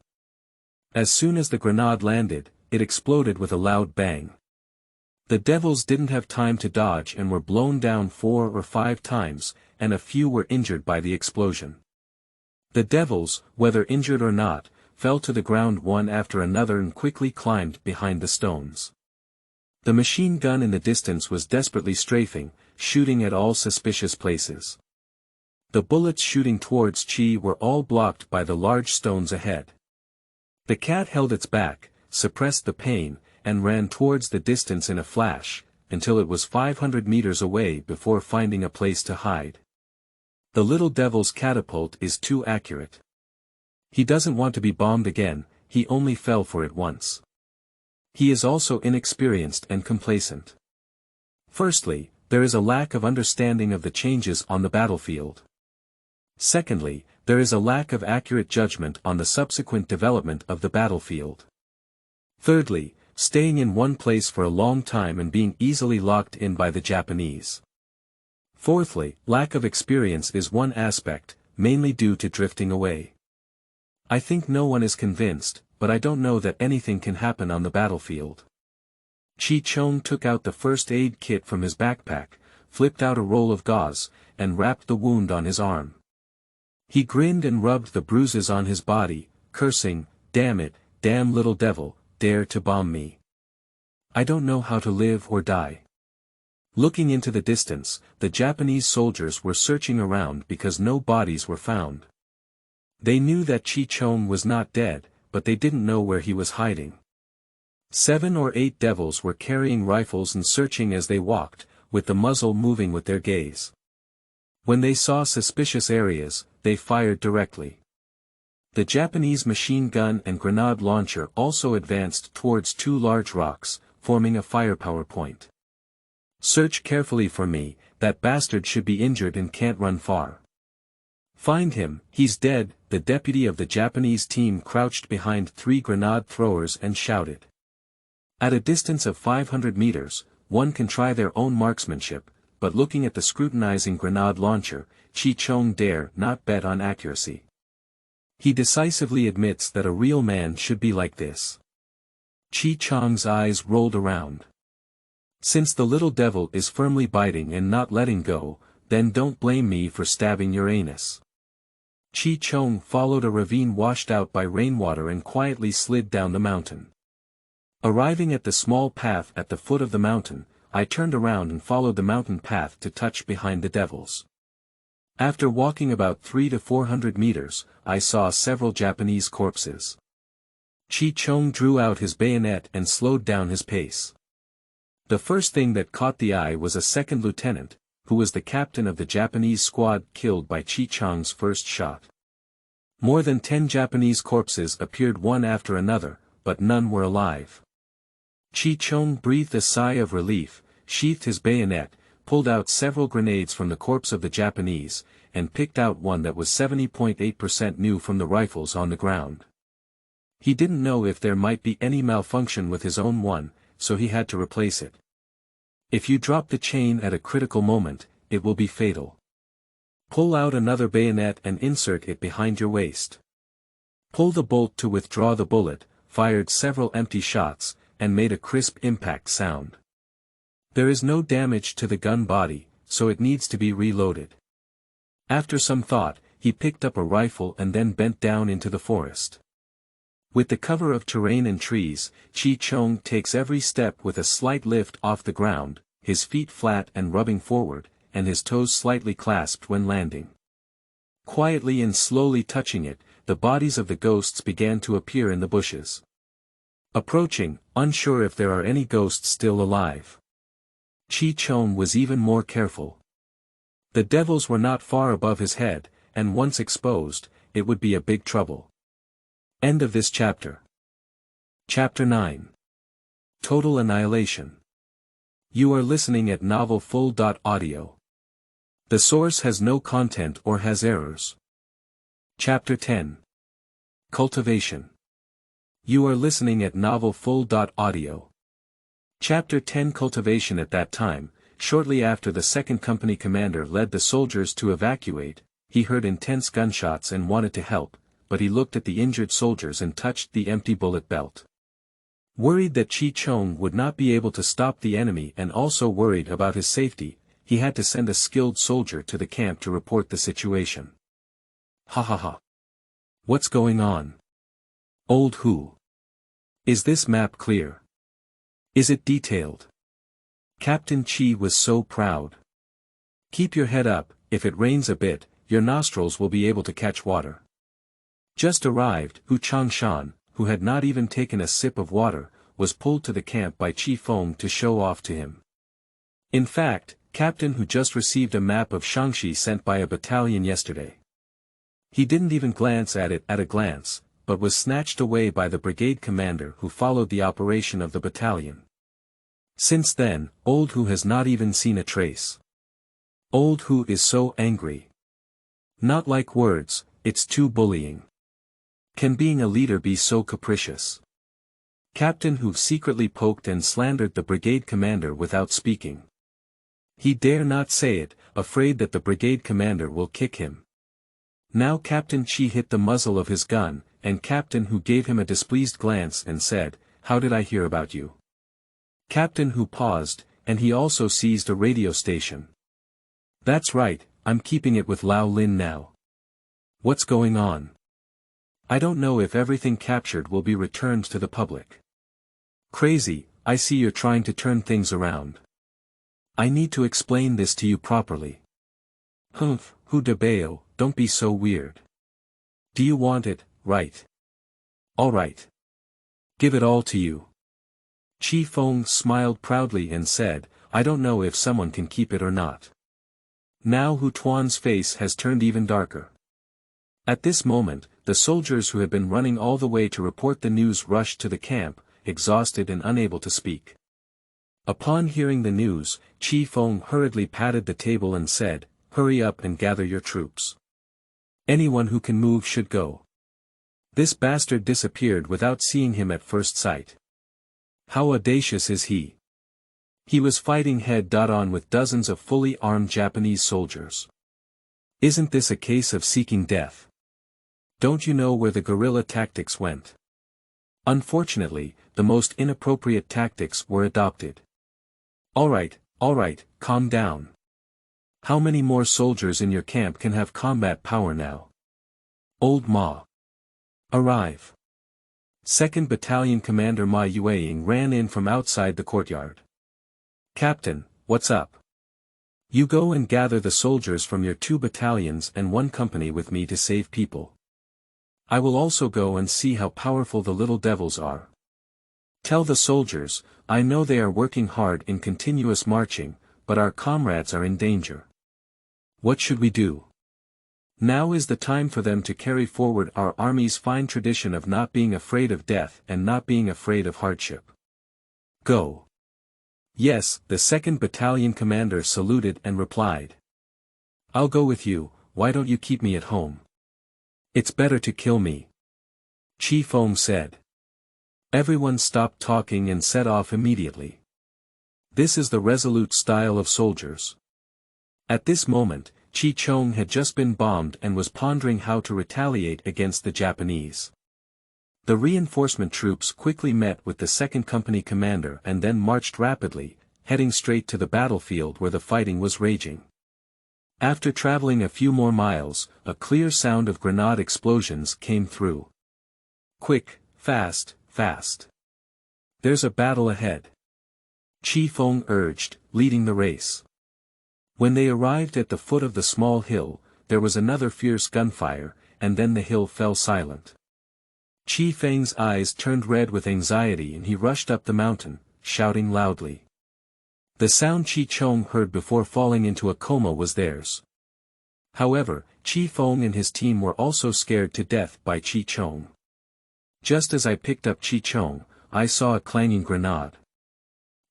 Speaker 1: As soon as the grenade landed, it exploded with a loud bang. The devils didn't have time to dodge and were blown down 4 or 5 times, and a few were injured by the explosion. The devils, whether injured or not, fell to the ground one after another and quickly climbed behind the stones. The machine gun in the distance was desperately strafing, shooting at all suspicious places. The bullets shooting towards Chi were all blocked by the large stones ahead. The cat held its back, suppressed the pain, and ran towards the distance in a flash, until it was 500 meters away before finding a place to hide. The little devil's catapult is too accurate. He doesn't want to be bombed again, he only fell for it once. He is also inexperienced and complacent. Firstly, there is a lack of understanding of the changes on the battlefield. Secondly, there is a lack of accurate judgment on the subsequent development of the battlefield. Thirdly, staying in one place for a long time and being easily locked in by the Japanese. Fourthly, lack of experience is one aspect, mainly due to drifting away. I think no one is convinced, but I don't know that anything can happen on the battlefield. Chi Chong took out the first aid kit from his backpack, flipped out a roll of gauze, and wrapped the wound on his arm. He grinned and rubbed the bruises on his body, cursing, "Damn it, damn little devil, dare to bomb me. I don't know how to live or die." Looking into the distance, the Japanese soldiers were searching around because no bodies were found. They knew that Chi Chong was not dead, but they didn't know where he was hiding. 7 or 8 devils were carrying rifles and searching as they walked, with the muzzle moving with their gaze. When they saw suspicious areas, they fired directly. The Japanese machine gun and grenade launcher also advanced towards 2 large rocks, forming a firepower point. "Search carefully for me, that bastard should be injured and can't run far. Find him, he's dead." The deputy of the Japanese team crouched behind 3 grenade throwers and shouted. At a distance of 500 meters, one can try their own marksmanship, but looking at the scrutinizing grenade launcher, Chi Chong dare not bet on accuracy. He decisively admits that a real man should be like this. Chi Chong's eyes rolled around. "Since the little devil is firmly biting and not letting go, then don't blame me for stabbing your anus." Chi Chong followed a ravine washed out by rainwater and quietly slid down the mountain. Arriving at the small path at the foot of the mountain, I turned around and followed the mountain path to touch behind the devils. After walking about 300 to 400 meters, I saw several Japanese corpses. Chi Chong drew out his bayonet and slowed down his pace. The first thing that caught the eye was a second lieutenant, who was the captain of the Japanese squad killed by Chi Chong's first shot. More than 10 Japanese corpses appeared one after another, but none were alive. Chi Chong breathed a sigh of relief, sheathed his bayonet, pulled out several grenades from the corpse of the Japanese, and picked out one that was 70.8% new from the rifles on the ground. He didn't know if there might be any malfunction with his own one, so he had to replace it. If you drop the chain at a critical moment, it will be fatal. Pull out another bayonet and insert it behind your waist. Pull the bolt to withdraw the bullet, fired several empty shots, and made a crisp impact sound. There is no damage to the gun body, so it needs to be reloaded. After some thought, he picked up a rifle and then bent down into the forest. With the cover of terrain and trees, Chi Chong takes every step with a slight lift off the ground, his feet flat and rubbing forward, and his toes slightly clasped when landing. Quietly and slowly touching it, the bodies of the ghosts began to appear in the bushes. Approaching, unsure if there are any ghosts still alive. Chi Chong was even more careful. The devils were not far above his head, and once exposed, it would be a big trouble. End of this chapter. Chapter 9. Total Annihilation. You are listening at novelfull.audio. The source has no content or has errors. Chapter 10. Cultivation. You are listening at novelfull.audio. Chapter 10. Cultivation. At that time, shortly after the second company commander led the soldiers to evacuate, he heard intense gunshots and wanted to help, but he looked at the injured soldiers and touched the empty bullet belt. Worried that Chi Chong would not be able to stop the enemy and also worried about his safety, he had to send a skilled soldier to the camp to report the situation. Ha ha ha. What's going on? Old Who? Is this map clear? Is it detailed? Captain Chi was so proud. Keep your head up, if it rains a bit, your nostrils will be able to catch water. Just arrived, Hu Changshan, who had not even taken a sip of water, was pulled to the camp by Chi Feng to show off to him. In fact, Captain Hu just received a map of Shaanxi sent by a battalion yesterday. He didn't even glance at it at a glance, but was snatched away by the brigade commander who followed the operation of the battalion. Since then, Old Hu has not even seen a trace. Old Hu is so angry. Not like words, it's too bullying. Can being a leader be so capricious? Captain Hu secretly poked and slandered the brigade commander without speaking. He dare not say it, afraid that the brigade commander will kick him. Now Captain Chi hit the muzzle of his gun, and Captain Hu gave him a displeased glance and said, "How did I hear about you?" Captain Hu paused, and he also seized a radio station. "That's right, I'm keeping it with Lao Lin now. What's going on? I don't know if everything captured will be returned to the public." "Crazy, I see you're trying to turn things around. I need to explain this to you properly." "Humph, Hu de Bao, don't be so weird. Do you want it, right? All right. Give it all to you." Chi Feng smiled proudly and said, "I don't know if someone can keep it or not." Now Hu Tuan's face has turned even darker. At this moment, the soldiers who had been running all the way to report the news rushed to the camp, exhausted and unable to speak. Upon hearing the news, Chi Feng hurriedly patted the table and said, "Hurry up and gather your troops. Anyone who can move should go." This bastard disappeared without seeing him at first sight. How audacious is he? He was fighting head-on with dozens of fully armed Japanese soldiers. Isn't this a case of seeking death? Don't you know where the guerrilla tactics went? Unfortunately, the most inappropriate tactics were adopted. All right, calm down. How many more soldiers in your camp can have combat power now? Old Ma. Arrive. 2nd Battalion Commander Ma Yueying ran in from outside the courtyard. "Captain, what's up? You go and gather the soldiers from your 2 battalions and 1 company with me to save people." I will also go and see how powerful the little devils are. Tell the soldiers, I know they are working hard in continuous marching, but our comrades are in danger. What should we do? Now is the time for them to carry forward our army's fine tradition of not being afraid of death and not being afraid of hardship. Go. Yes, the 2nd Battalion commander saluted and replied. I'll go with you, why don't you keep me at home? It's better to kill me. Chi Feng said. Everyone stopped talking and set off immediately. This is the resolute style of soldiers. At this moment, Chi Chong had just been bombed and was pondering how to retaliate against the Japanese. The reinforcement troops quickly met with the 2nd Company commander and then marched rapidly, heading straight to the battlefield where the fighting was raging. After traveling a few more miles, a clear sound of grenade explosions came through. Quick, fast, fast. There's a battle ahead. Chi Feng urged, leading the race. When they arrived at the foot of the small hill, there was another fierce gunfire, and then the hill fell silent. Chi Feng's eyes turned red with anxiety and he rushed up the mountain, shouting loudly. The sound Chi Chong heard before falling into a coma was theirs. However, Chi Feng and his team were also scared to death by Chi Chong. Just as I picked up Chi Chong, I saw a clanging grenade.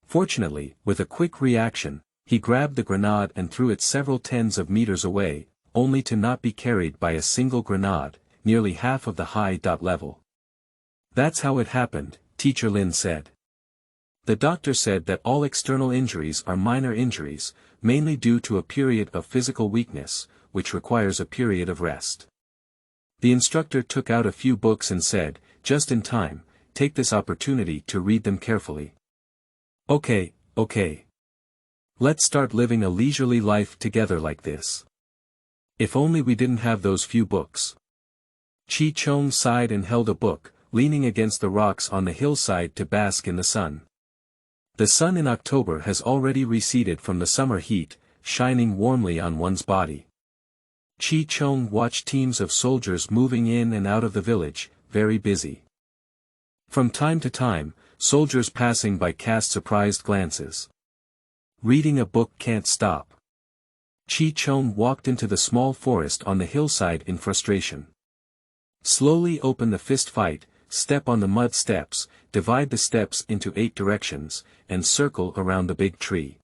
Speaker 1: Fortunately, with a quick reaction, he grabbed the grenade and threw it several tens of meters away, only to not be carried by a single grenade, nearly half of the high level. That's how it happened, Teacher Lin said. The doctor said that all external injuries are minor injuries, mainly due to a period of physical weakness, which requires a period of rest. The instructor took out a few books and said, just in time, take this opportunity to read them carefully. Okay. Let's start living a leisurely life together like this. If only we didn't have those few books. Chi Chong sighed and held a book, leaning against the rocks on the hillside to bask in the sun. The sun in October has already receded from the summer heat, shining warmly on one's body. Chi Chong watched teams of soldiers moving in and out of the village, very busy. From time to time, soldiers passing by cast surprised glances. Reading a book can't stop. Chi Chong walked into the small forest on the hillside in frustration. Slowly open the fist fight, step on the mud steps, divide the steps into 8 directions, and circle around the big tree.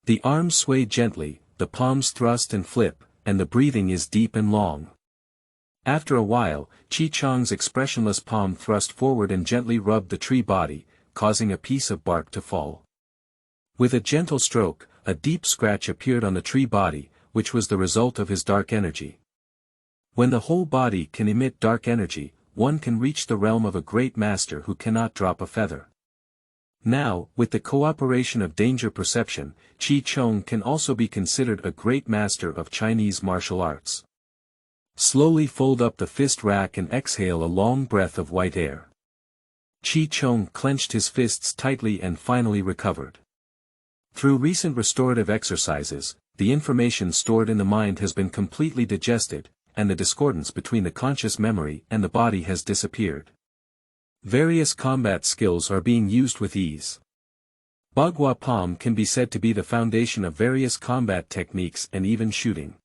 Speaker 1: The arms sway gently, the palms thrust and flip, and the breathing is deep and long. After a while, Chi Chong's expressionless palm thrust forward and gently rubbed the tree body, causing a piece of bark to fall. With a gentle stroke, a deep scratch appeared on the tree body, which was the result of his dark energy. When the whole body can emit dark energy, one can reach the realm of a great master who cannot drop a feather. Now, with the cooperation of danger perception, Chi Chong can also be considered a great master of Chinese martial arts. Slowly fold up the fist rack and exhale a long breath of white air. Chi Chong clenched his fists tightly and finally recovered. Through recent restorative exercises, the information stored in the mind has been completely digested, and the discordance between the conscious memory and the body has disappeared. Various combat skills are being used with ease. Bagua Palm can be said to be the foundation of various combat techniques and even shooting.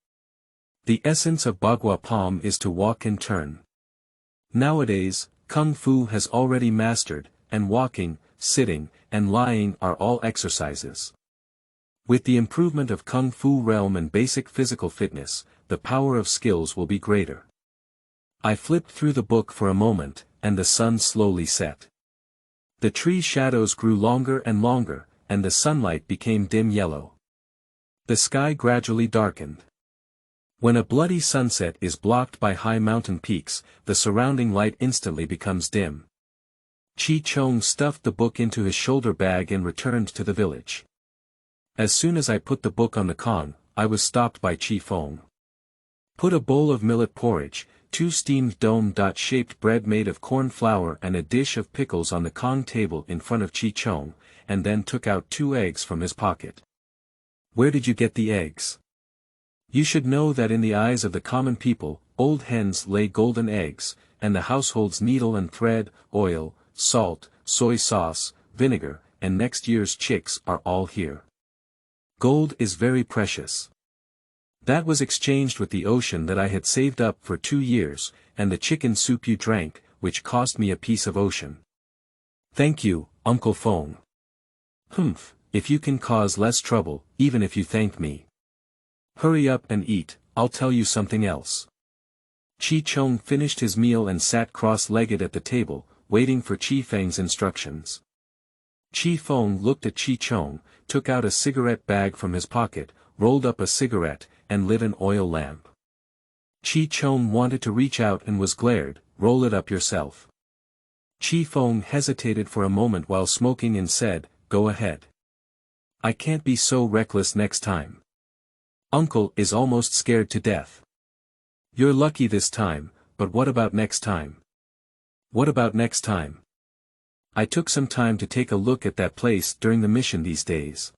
Speaker 1: The essence of Bagua Palm is to walk and turn. Nowadays, Kung Fu has already mastered, and walking, sitting, and lying are all exercises. With the improvement of Kung Fu realm and basic physical fitness, the power of skills will be greater. I flipped through the book for a moment, and the sun slowly set. The tree shadows grew longer and longer, and the sunlight became dim yellow. The sky gradually darkened. When a bloody sunset is blocked by high mountain peaks, the surrounding light instantly becomes dim. Chi Chong stuffed the book into his shoulder bag and returned to the village. As soon as I put the book on the Kong, I was stopped by Chi Feng. Put a bowl of millet porridge, 2 steamed dome-shaped bread made of corn flour and a dish of pickles on the Kong table in front of Chi Chong, and then took out 2 eggs from his pocket. Where did you get the eggs? You should know that in the eyes of the common people, old hens lay golden eggs, and the household's needle and thread, oil, salt, soy sauce, vinegar, and next year's chicks are all here. Gold is very precious. That was exchanged with the ocean that I had saved up for 2 years, and the chicken soup you drank, which cost me a piece of ocean. Thank you, Uncle Fong. Humph, if you can cause less trouble, even if you thank me. Hurry up and eat, I'll tell you something else. Chi Chong finished his meal and sat cross-legged at the table, waiting for Chi Feng's instructions. Chi Feng looked at Chi Chong, took out a cigarette bag from his pocket, rolled up a cigarette, and lit an oil lamp. Chi Chong wanted to reach out and was glared, roll it up yourself. Chi Feng hesitated for a moment while smoking and said, go ahead. I can't be so reckless next time. Uncle is almost scared to death. You're lucky this time, but what about next time? What about next time? I took some time to take a look at that place during the mission these days.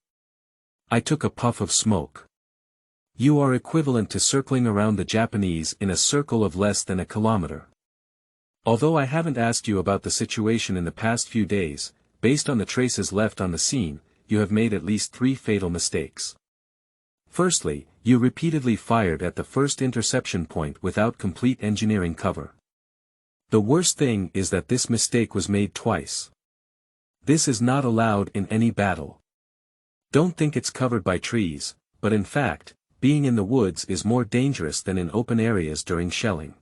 Speaker 1: I took a puff of smoke. You are equivalent to circling around the Japanese in a circle of less than a kilometer. Although I haven't asked you about the situation in the past few days, based on the traces left on the scene, you have made at least 3 fatal mistakes. Firstly, you repeatedly fired at the first interception point without complete engineering cover. The worst thing is that this mistake was made twice. This is not allowed in any battle. Don't think it's covered by trees, but in fact, being in the woods is more dangerous than in open areas during shelling.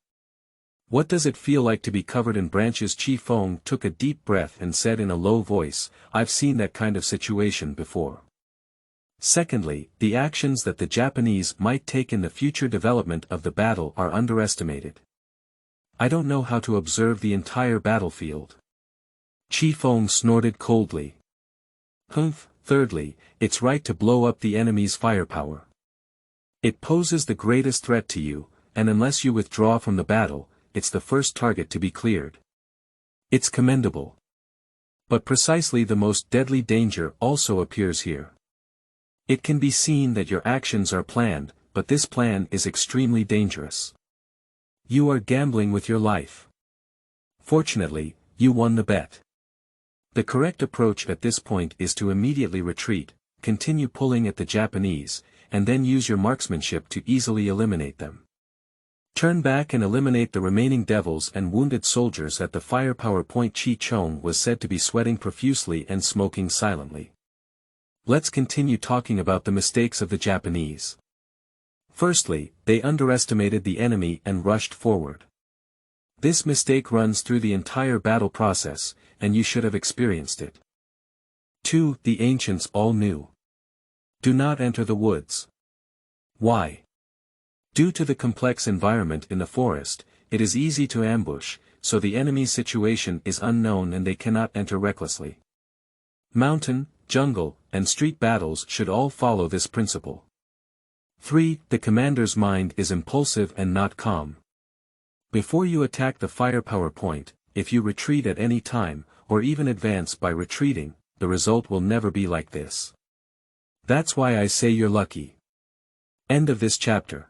Speaker 1: What does it feel like to be covered in branches? Chi Feng took a deep breath and said in a low voice, I've seen that kind of situation before. Secondly, the actions that the Japanese might take in the future development of the battle are underestimated. I don't know how to observe the entire battlefield. Chi Feng snorted coldly. Humph. Thirdly, it's right to blow up the enemy's firepower. It poses the greatest threat to you, and unless you withdraw from the battle, it's the first target to be cleared. It's commendable. But precisely the most deadly danger also appears here. It can be seen that your actions are planned, but this plan is extremely dangerous. You are gambling with your life. Fortunately, you won the bet. The correct approach at this point is to immediately retreat, continue pulling at the Japanese, and then use your marksmanship to easily eliminate them. Turn back and eliminate the remaining devils and wounded soldiers at the firepower point. Chi Chong was said to be sweating profusely and smoking silently. Let's continue talking about the mistakes of the Japanese. Firstly, they underestimated the enemy and rushed forward. This mistake runs through the entire battle process, and you should have experienced it. 2. The ancients all knew. Do not enter the woods. Why? Due to the complex environment in the forest, it is easy to ambush, so the enemy's situation is unknown and they cannot enter recklessly. Mountain, jungle, and street battles should all follow this principle. 3. The commander's mind is impulsive and not calm. Before you attack the firepower point, if you retreat at any time, or even advance by retreating, the result will never be like this. That's why I say you're lucky. End of this chapter.